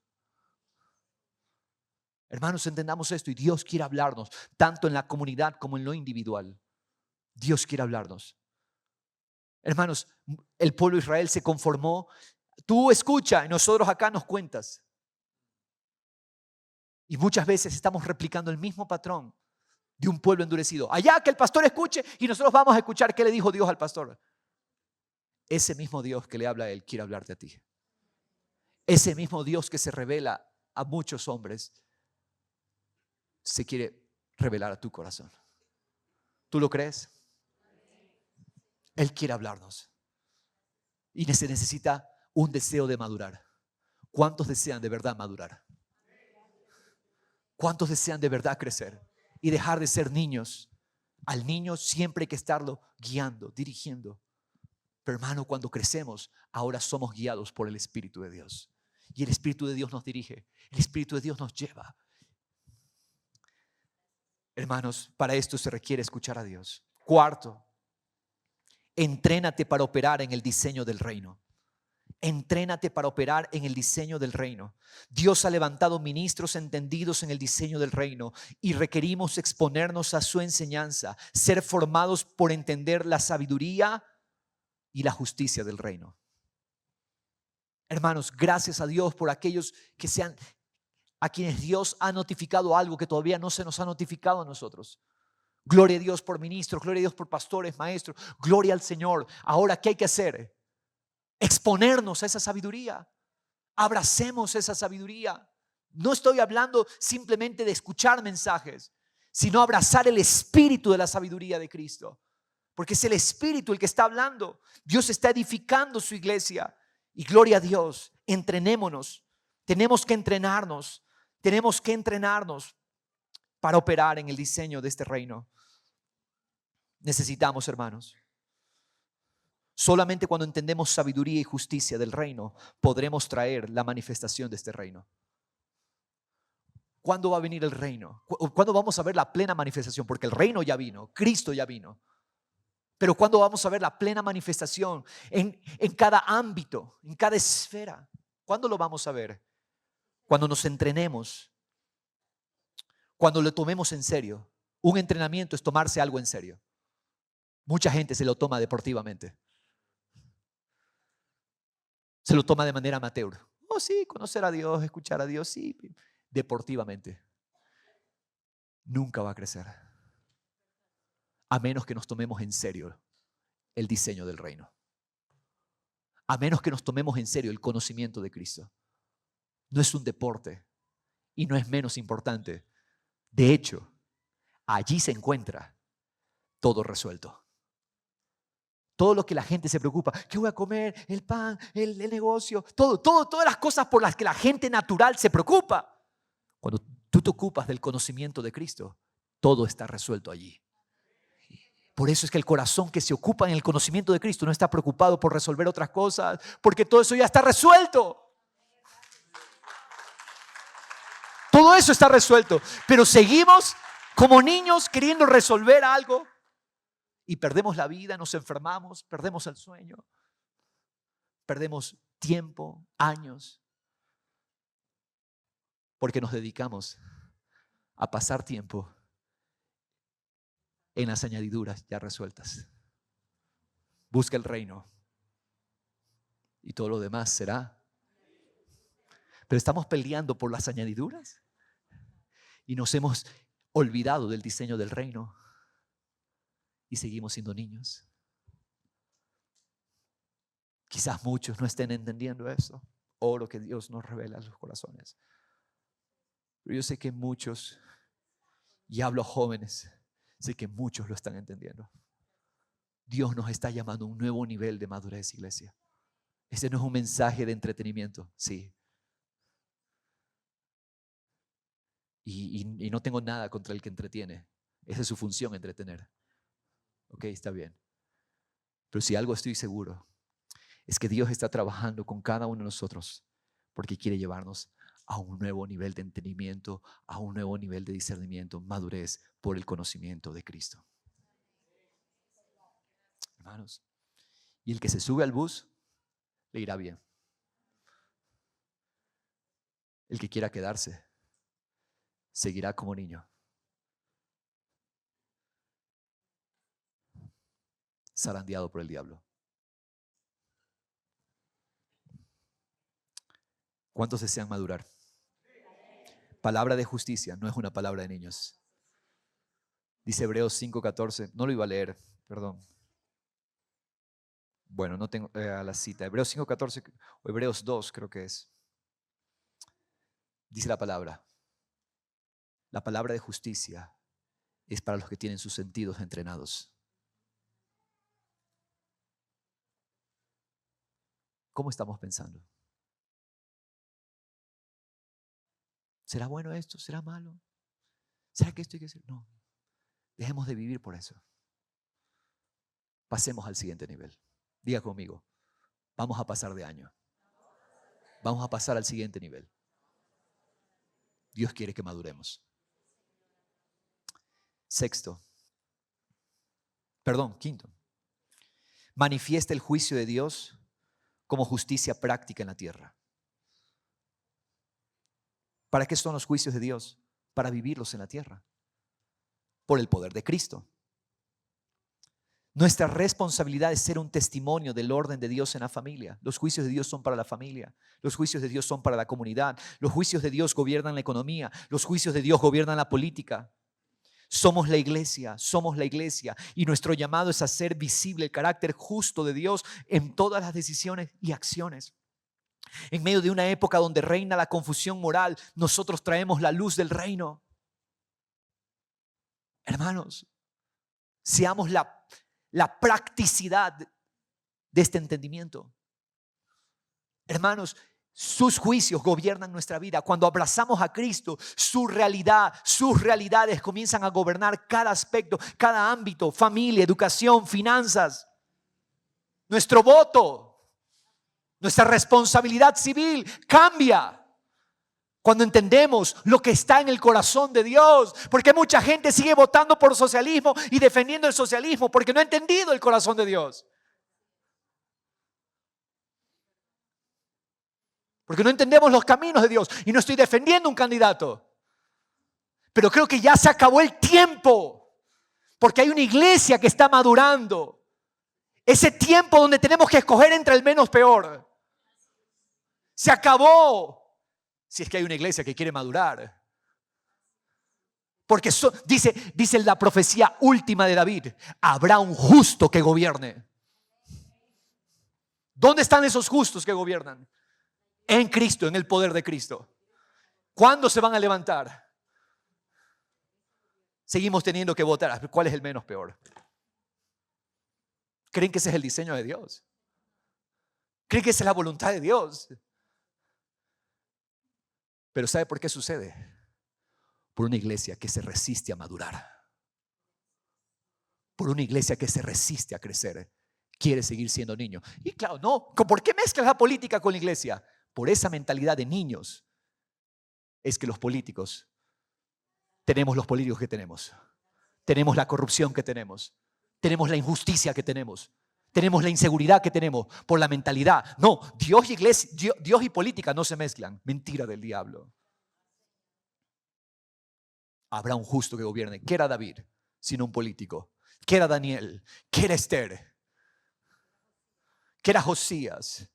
Hermanos, entendamos esto y Dios quiere hablarnos, tanto en la comunidad como en lo individual. Dios quiere hablarnos. Hermanos, el pueblo de Israel se conformó. Tú escucha y nosotros acá nos cuentas. Y muchas veces estamos replicando el mismo patrón de un pueblo endurecido. Allá que el pastor escuche y nosotros vamos a escuchar qué le dijo Dios al pastor. Ese mismo Dios que le habla a él quiere hablarte a ti. Ese mismo Dios que se revela a muchos hombres se quiere revelar a tu corazón. ¿Tú lo crees? Él quiere hablarnos. Y se necesita un deseo de madurar. ¿Cuántos desean de verdad madurar? ¿Cuántos desean de verdad crecer y dejar de ser niños? Al niño siempre hay que estarlo guiando, dirigiendo. Pero hermano, cuando crecemos, ahora somos guiados por el Espíritu de Dios. Y el Espíritu de Dios nos dirige. El Espíritu de Dios nos lleva. Hermanos, para esto se requiere escuchar a Dios. Cuarto, entrénate para operar en el diseño del reino. Entrénate para operar en el diseño del reino. Dios ha levantado ministros entendidos en el diseño del reino y requerimos exponernos a su enseñanza, ser formados por entender la sabiduría y la justicia del reino. Hermanos, gracias a Dios por aquellos a quienes Dios ha notificado algo que todavía no se nos ha notificado a nosotros. Gloria a Dios por ministros, gloria a Dios por pastores, maestros, gloria al Señor. Ahora, ¿qué hay que hacer? Exponernos a esa sabiduría. Abracemos esa sabiduría. No estoy hablando simplemente de escuchar mensajes, sino abrazar el espíritu de la sabiduría de Cristo. Porque es el Espíritu el que está hablando. Dios está edificando su iglesia. Y gloria a Dios, entrenémonos. Tenemos que entrenarnos. Tenemos que entrenarnos para operar en el diseño de este reino. Necesitamos, hermanos. Solamente cuando entendemos sabiduría y justicia del reino, podremos traer la manifestación de este reino. ¿Cuándo va a venir el reino? ¿Cuándo vamos a ver la plena manifestación? Porque el reino ya vino, Cristo ya vino. Pero ¿cuándo vamos a ver la plena manifestación en cada ámbito, en cada esfera? ¿Cuándo lo vamos a ver? Cuando nos entrenemos, cuando lo tomemos en serio. Un entrenamiento es tomarse algo en serio. Mucha gente se lo toma deportivamente. Se lo toma de manera amateur. Oh sí, conocer a Dios, escuchar a Dios, sí, deportivamente. Nunca va a crecer. A menos que nos tomemos en serio el diseño del reino. A menos que nos tomemos en serio el conocimiento de Cristo. No es un deporte y no es menos importante. De hecho, allí se encuentra todo resuelto. Todo lo que la gente se preocupa, ¿qué voy a comer? El pan, el negocio, todas las cosas por las que la gente natural se preocupa. Cuando tú te ocupas del conocimiento de Cristo, todo está resuelto allí. Por eso es que el corazón que se ocupa en el conocimiento de Cristo no está preocupado por resolver otras cosas, porque todo eso ya está resuelto. Todo eso está resuelto, pero seguimos como niños queriendo resolver algo y perdemos la vida, nos enfermamos, perdemos el sueño, perdemos tiempo, años, porque nos dedicamos a pasar tiempo en las añadiduras ya resueltas. Busca el reino y todo lo demás será. Pero estamos peleando por las añadiduras y nos hemos olvidado del diseño del reino y seguimos siendo niños. Quizás muchos no estén entendiendo eso. Oro que Dios nos revela en los corazones. Pero yo sé que muchos, y hablo a jóvenes, sé que muchos lo están entendiendo. Dios nos está llamando a un nuevo nivel de madurez, iglesia. Este no es un mensaje de entretenimiento, sí. Y no tengo nada contra el que entretiene. Esa es su función, entretener. Ok, está bien. Pero si algo estoy seguro, es que Dios está trabajando con cada uno de nosotros porque quiere llevarnos a un nuevo nivel de entendimiento, a un nuevo nivel de discernimiento, madurez por el conocimiento de Cristo. Hermanos, y el que se sube al bus, le irá bien. El que quiera quedarse, seguirá como niño. Zarandeado por el diablo. ¿Cuántos desean madurar? Palabra de justicia, no es una palabra de niños. Dice Hebreos 5:14, no lo iba a leer, perdón. Bueno, no tengo la cita. Hebreos 5:14 o Hebreos 2 creo que es. Dice la palabra. La palabra de justicia es para los que tienen sus sentidos entrenados. ¿Cómo estamos pensando? ¿Será bueno esto? ¿Será malo? ¿Será que esto hay que hacer? No. Dejemos de vivir por eso. Pasemos al siguiente nivel. Diga conmigo, vamos a pasar de año. Vamos a pasar al siguiente nivel. Dios quiere que maduremos. Quinto. Manifiesta el juicio de Dios como justicia práctica en la tierra. ¿Para qué son los juicios de Dios? Para vivirlos en la tierra. Por el poder de Cristo. Nuestra responsabilidad es ser un testimonio del orden de Dios en la familia. Los juicios de Dios son para la familia. Los juicios de Dios son para la comunidad. Los juicios de Dios gobiernan la economía. Los juicios de Dios gobiernan la política. Somos la iglesia y nuestro llamado es hacer visible el carácter justo de Dios en todas las decisiones y acciones. En medio de una época donde reina la confusión moral, nosotros traemos la luz del reino. Hermanos, seamos la practicidad de este entendimiento. Hermanos, sus juicios gobiernan nuestra vida. Cuando abrazamos a Cristo, sus realidades comienzan a gobernar cada aspecto, cada ámbito, familia, educación, finanzas. Nuestro voto, nuestra responsabilidad civil cambia cuando entendemos lo que está en el corazón de Dios. Porque mucha gente sigue votando por socialismo y defendiendo el socialismo porque no ha entendido el corazón de Dios. Porque no entendemos los caminos de Dios. Y no estoy defendiendo un candidato. Pero creo que ya se acabó el tiempo. Porque hay una iglesia que está madurando. Ese tiempo donde tenemos que escoger entre el menos peor. Se acabó. Si es que hay una iglesia que quiere madurar. Porque dice la profecía última de David. Habrá un justo que gobierne. ¿Dónde están esos justos que gobiernan? En Cristo, en el poder de Cristo. ¿Cuándo se van a levantar? Seguimos teniendo que votar. ¿Cuál es el menos peor? ¿Creen que ese es el diseño de Dios? ¿Creen que esa es la voluntad de Dios? Pero ¿sabe por qué sucede? por una iglesia que se resiste a madurar, por una iglesia que se resiste a crecer, quiere seguir siendo niño. Y claro, no, ¿por qué mezclas la política con la iglesia? Por esa mentalidad de niños es que los políticos tenemos los políticos que tenemos la corrupción que tenemos la injusticia que tenemos la inseguridad que tenemos por la mentalidad. No, Dios y iglesia, Dios y política no se mezclan. Mentira del diablo. Habrá un justo que gobierne. ¿Qué era David sino un político? ¿Qué era Daniel? ¿Qué era Esther? ¿Qué era Josías?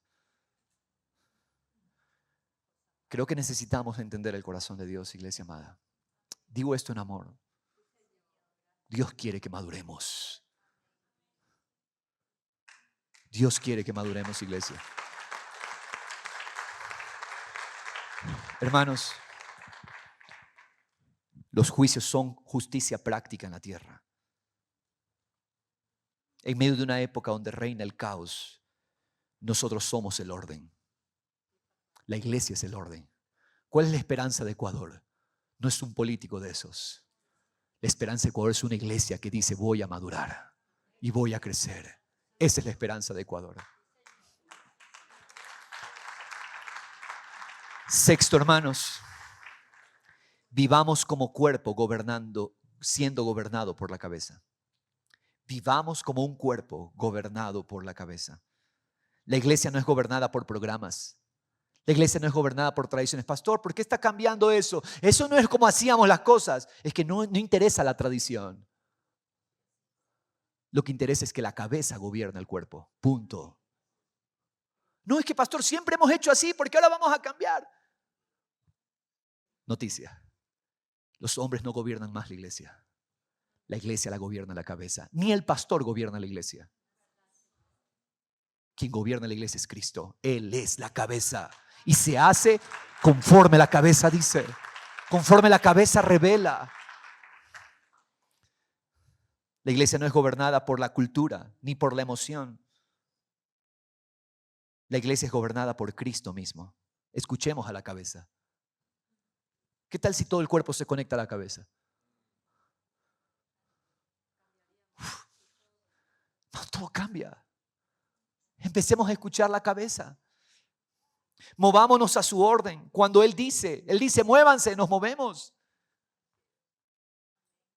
Creo que necesitamos entender el corazón de Dios, iglesia amada. Digo esto en amor. Dios quiere que maduremos. Dios quiere que maduremos, iglesia. Hermanos, los juicios son justicia práctica en la tierra. En medio de una época donde reina el caos, nosotros somos el orden. La iglesia es el orden. ¿Cuál es la esperanza de Ecuador? No es un político de esos. La esperanza de Ecuador es una iglesia que dice: voy a madurar y voy a crecer. Esa es la esperanza de Ecuador. Sexto, hermanos, vivamos como cuerpo siendo gobernado por la cabeza. Vivamos como un cuerpo gobernado por la cabeza. La iglesia no es gobernada por programas. La iglesia no es gobernada por tradiciones. Pastor, ¿por qué está cambiando eso? Eso no es como hacíamos las cosas. Es que no interesa la tradición. Lo que interesa es que la cabeza gobierna el cuerpo. Punto. No es que, pastor, siempre hemos hecho así, ¿por qué ahora vamos a cambiar? Noticia. Los hombres no gobiernan más la iglesia. La iglesia la gobierna la cabeza. Ni el pastor gobierna la iglesia. Quien gobierna la iglesia es Cristo. Él es la cabeza. Y se hace conforme la cabeza dice. Conforme la cabeza revela. La iglesia no es gobernada por la cultura ni por la emoción. La iglesia es gobernada por Cristo mismo. Escuchemos a la cabeza. ¿Qué tal si todo el cuerpo se conecta a la cabeza? No, todo cambia. Empecemos a escuchar la cabeza. Movámonos a su orden. Cuando Él dice, muévanse, nos movemos.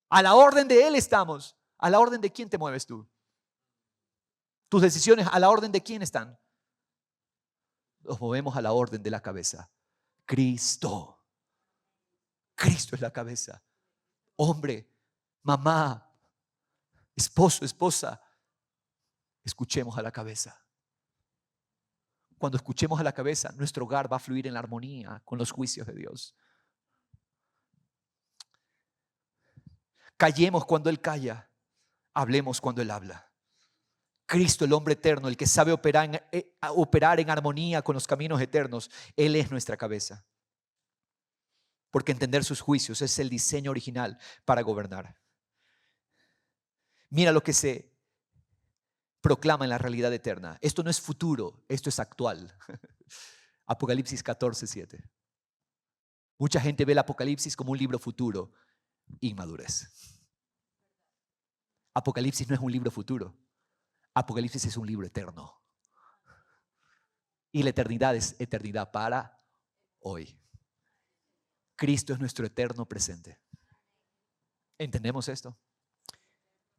A la orden de Él estamos. ¿A la orden de quién te mueves tú? Tus decisiones, ¿a la orden de quién están? Nos movemos a la orden de la cabeza. Cristo. Cristo es la cabeza. Hombre, mamá, esposo, esposa, escuchemos a la cabeza. Cuando escuchemos a la cabeza, nuestro hogar va a fluir en la armonía con los juicios de Dios. Callemos cuando Él calla. Hablemos cuando Él habla. Cristo, el hombre eterno, el que sabe operar en armonía con los caminos eternos, Él es nuestra cabeza. Porque entender sus juicios es el diseño original para gobernar. Mira lo que se proclama en la realidad eterna. Esto no es futuro, esto es actual. Apocalipsis 14:7. Mucha gente ve el Apocalipsis como un libro futuro. Inmadurez. Apocalipsis no es un libro futuro. Apocalipsis es un libro eterno. Y la eternidad es eternidad para hoy. Cristo es nuestro eterno presente. ¿Entendemos esto?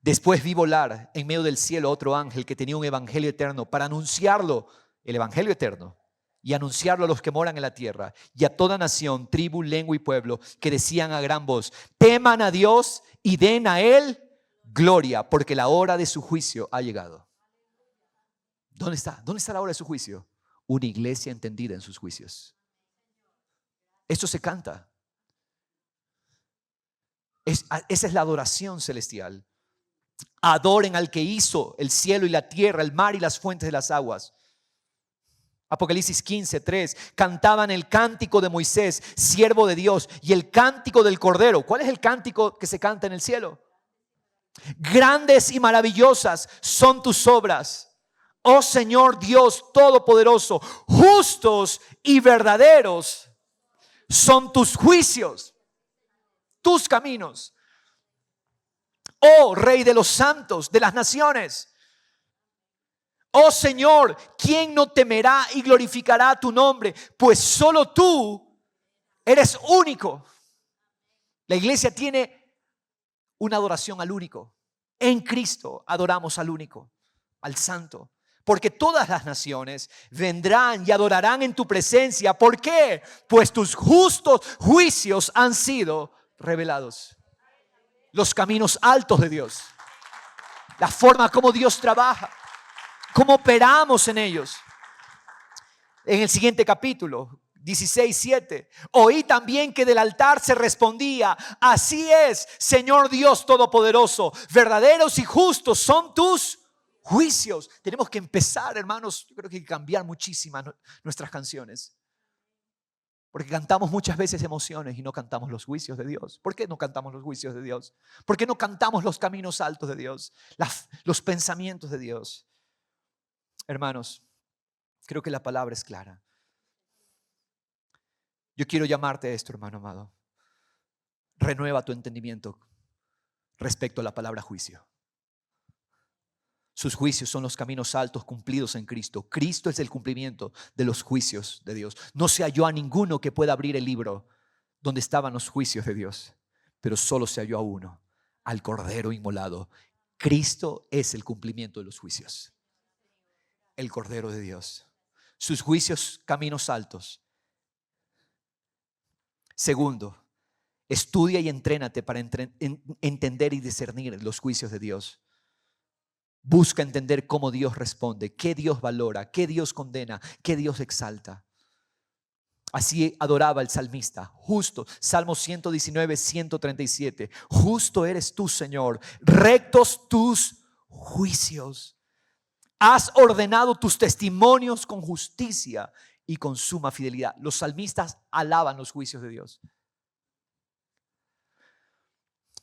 Después vi volar en medio del cielo otro ángel que tenía un evangelio eterno para anunciarlo, el evangelio eterno, y anunciarlo a los que moran en la tierra y a toda nación, tribu, lengua y pueblo, que decían a gran voz: teman a Dios y den a Él gloria, porque la hora de su juicio ha llegado. ¿Dónde está? ¿Dónde está la hora de su juicio? Una iglesia entendida en sus juicios. Esto se canta. Esa es la adoración celestial. Adoren al que hizo el cielo y la tierra, el mar y las fuentes de las aguas. Apocalipsis 15:3. Cantaban el cántico de Moisés, siervo de Dios, y el cántico del Cordero. ¿Cuál es el cántico que se canta en el cielo? Grandes y maravillosas son tus obras, oh Señor Dios Todopoderoso. Justos y verdaderos son tus juicios. tus caminos. Oh Rey de los santos, de las naciones. Oh Señor, ¿quién no temerá y glorificará tu nombre? Pues solo tú eres único. La iglesia tiene una adoración al único. En Cristo adoramos al único, al santo. Porque todas las naciones vendrán y adorarán en tu presencia. ¿Por qué? Pues tus justos juicios han sido revelados. Los caminos altos de Dios. La forma como Dios trabaja. Cómo operamos en ellos. En el siguiente capítulo 16:7, oí también que del altar se respondía: así es, Señor Dios Todopoderoso, verdaderos y justos son tus juicios. Tenemos que empezar, hermanos, yo creo que hay que cambiar muchísimas nuestras canciones. Porque cantamos muchas veces emociones y no cantamos los juicios de Dios. ¿Por qué no cantamos los juicios de Dios? ¿Por qué no cantamos los caminos altos de Dios? Los pensamientos de Dios. Hermanos, creo que la palabra es clara. Yo quiero llamarte a esto, hermano amado. Renueva tu entendimiento respecto a la palabra juicio. Sus juicios son los caminos altos cumplidos en Cristo. Cristo es el cumplimiento de los juicios de Dios. No se halló a ninguno que pueda abrir el libro donde estaban los juicios de Dios, pero solo se halló a uno, al Cordero inmolado. Cristo es el cumplimiento de los juicios. El Cordero de Dios. Sus juicios, caminos altos. Segundo, estudia y entrénate para entender y discernir los juicios de Dios. Busca entender cómo Dios responde, qué Dios valora, qué Dios condena, qué Dios exalta. Así adoraba el salmista, justo, Salmo 119, 137. Justo eres tú, Señor, rectos tus juicios. Has ordenado tus testimonios con justicia y con suma fidelidad. Los salmistas alaban los juicios de Dios.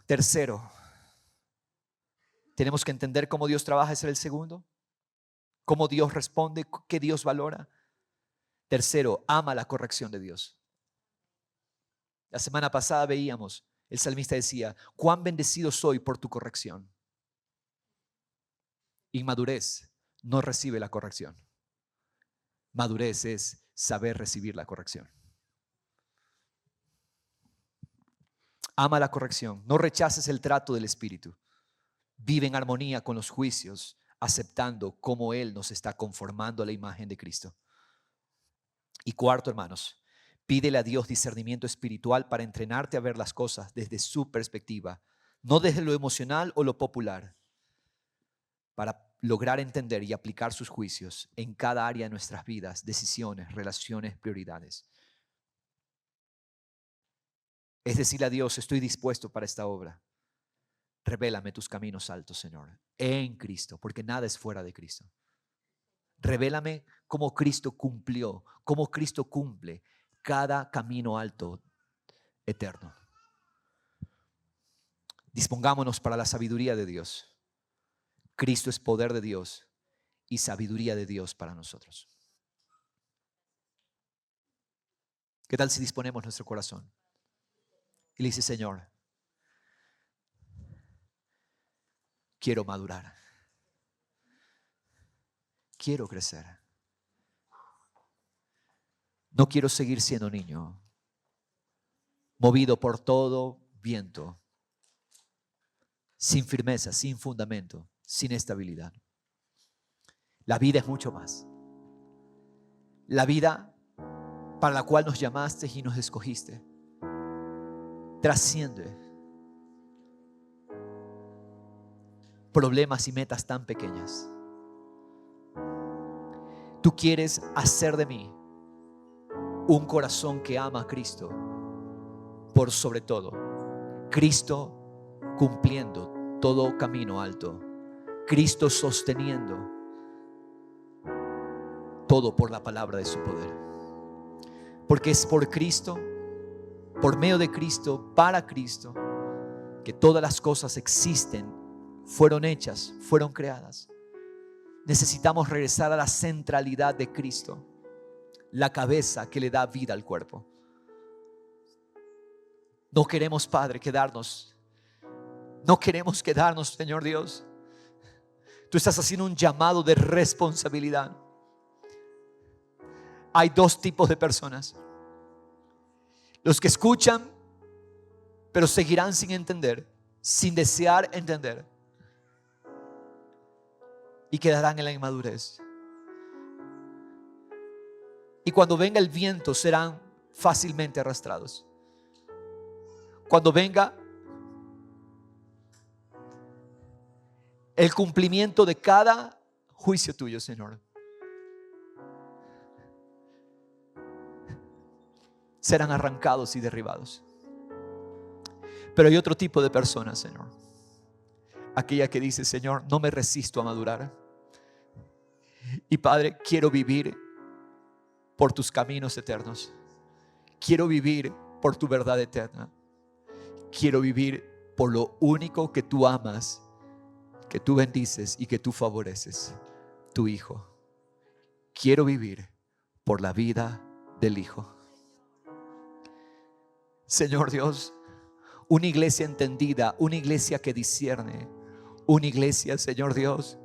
Tercero, tenemos que entender cómo Dios trabaja, ese es el segundo. Cómo Dios responde, qué Dios valora. Tercero, ama la corrección de Dios. La semana pasada veíamos, el salmista decía: cuán bendecido soy por tu corrección. Inmadurez no recibe la corrección. Madurez es saber recibir la corrección. Ama la corrección, no rechaces el trato del Espíritu. Vive en armonía con los juicios, aceptando cómo Él nos está conformando a la imagen de Cristo. Y cuarto, hermanos, pídele a Dios discernimiento espiritual para entrenarte a ver las cosas desde su perspectiva, no desde lo emocional o lo popular, para lograr entender y aplicar sus juicios en cada área de nuestras vidas, decisiones, relaciones, prioridades. Es decirle a Dios: estoy dispuesto para esta obra. Revélame tus caminos altos, Señor, en Cristo, porque nada es fuera de Cristo. Revélame cómo Cristo cumplió, cómo Cristo cumple cada camino alto eterno. Dispongámonos para la sabiduría de Dios. Cristo es poder de Dios y sabiduría de Dios para nosotros. ¿Qué tal si disponemos nuestro corazón? Y le dice: Señor, quiero madurar. Quiero crecer. No quiero seguir siendo niño, movido por todo viento, sin firmeza, sin fundamento, sin estabilidad. La vida es mucho más. La vida para la cual nos llamaste y nos escogiste trasciende problemas y metas tan pequeñas. Tú quieres hacer de mí un corazón que ama a Cristo por sobre todo. Cristo cumpliendo todo camino alto. Cristo sosteniendo todo por la palabra de su poder. Porque es por Cristo, por medio de Cristo, para Cristo, que todas las cosas existen, fueron hechas, fueron creadas. Necesitamos regresar a la centralidad de Cristo, la cabeza que le da vida al cuerpo. No queremos, Padre, quedarnos. No queremos quedarnos, Señor Dios. Tú estás haciendo un llamado de responsabilidad. Hay dos tipos de personas: los que escuchan, pero seguirán sin entender, sin desear entender, y quedarán en la inmadurez. Y cuando venga el viento serán fácilmente arrastrados. Cuando venga el cumplimiento de cada juicio tuyo, Señor, serán arrancados y derribados. Pero hay otro tipo de personas, Señor. Aquella que dice: Señor, no me resisto a madurar. Y Padre, quiero vivir por tus caminos eternos. Quiero vivir por tu verdad eterna. Quiero vivir por lo único que tú amas, que tú bendices y que tú favoreces, tu Hijo. Quiero vivir por la vida del Hijo. Señor Dios, una iglesia entendida, una iglesia que discierne, una iglesia, Señor Dios,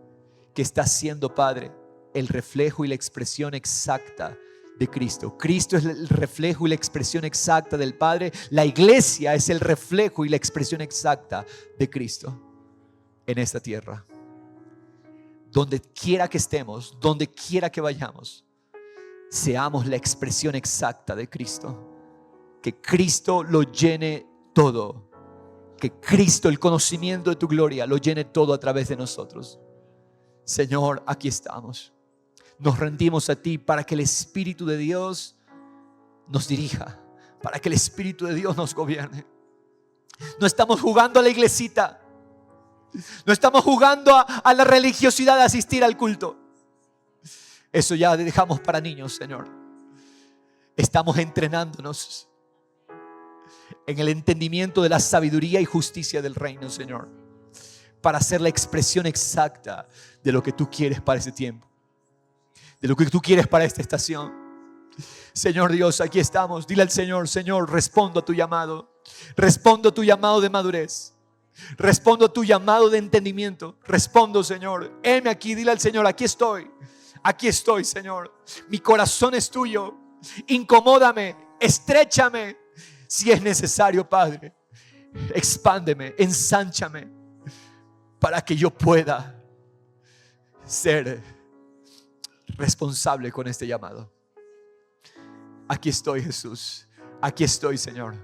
que está siendo, Padre, el reflejo y la expresión exacta de Cristo. Cristo es el reflejo y la expresión exacta del Padre. La iglesia es el reflejo y la expresión exacta de Cristo en esta tierra. Donde quiera que estemos, donde quiera que vayamos, seamos la expresión exacta de Cristo. Que Cristo lo llene todo. Que Cristo, el conocimiento de tu gloria, lo llene todo a través de nosotros. Señor, aquí estamos. Nos rendimos a ti para que el Espíritu de Dios nos dirija, para que el Espíritu de Dios nos gobierne. No estamos jugando a la iglesita. No estamos jugando a la religiosidad de asistir al culto. Eso ya dejamos para niños, Señor. Estamos entrenándonos en el entendimiento de la sabiduría y justicia del reino, Señor, para ser la expresión exacta de lo que tú quieres para ese tiempo, de lo que tú quieres para esta estación. Señor Dios, aquí estamos. Dile al Señor: Señor, respondo a tu llamado. Respondo a tu llamado de madurez. Respondo a tu llamado de entendimiento. Respondo, Señor. Heme aquí. Dile al Señor: aquí estoy. Aquí estoy, Señor. Mi corazón es tuyo. Incomódame, estréchame. Si es necesario, Padre, expándeme, ensánchame, para que yo pueda ser responsable con este llamado. Aquí estoy, Jesús. Aquí estoy, Señor.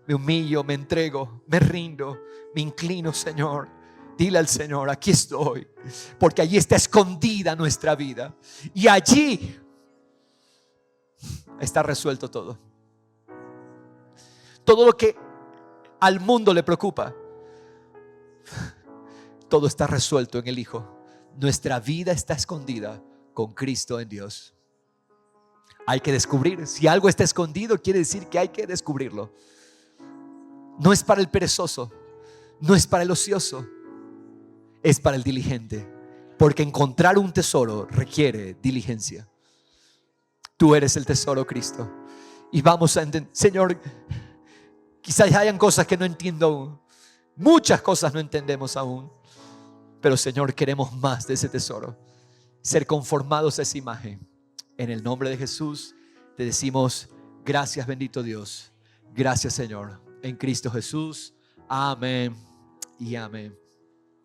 Me humillo, me entrego, me rindo, me inclino, Señor. Dile al Señor: aquí estoy, porque allí está escondida nuestra vida, y allí está resuelto todo. Todo lo que al mundo le preocupa, todo está resuelto en el Hijo. Nuestra vida está escondida con Cristo en Dios. Hay que descubrir. Si algo está escondido, quiere decir que hay que descubrirlo. No es para el perezoso, no es para el ocioso, es para el diligente. Porque encontrar un tesoro requiere diligencia. Tú eres el tesoro, Cristo. Y vamos a entender, Señor, quizás hayan cosas que no entiendo aún. Muchas cosas no entendemos aún. Pero, Señor, queremos más de ese tesoro. Ser conformados a esa imagen. En el nombre de Jesús te decimos: gracias, bendito Dios. Gracias, Señor. En Cristo Jesús. Amén y amén.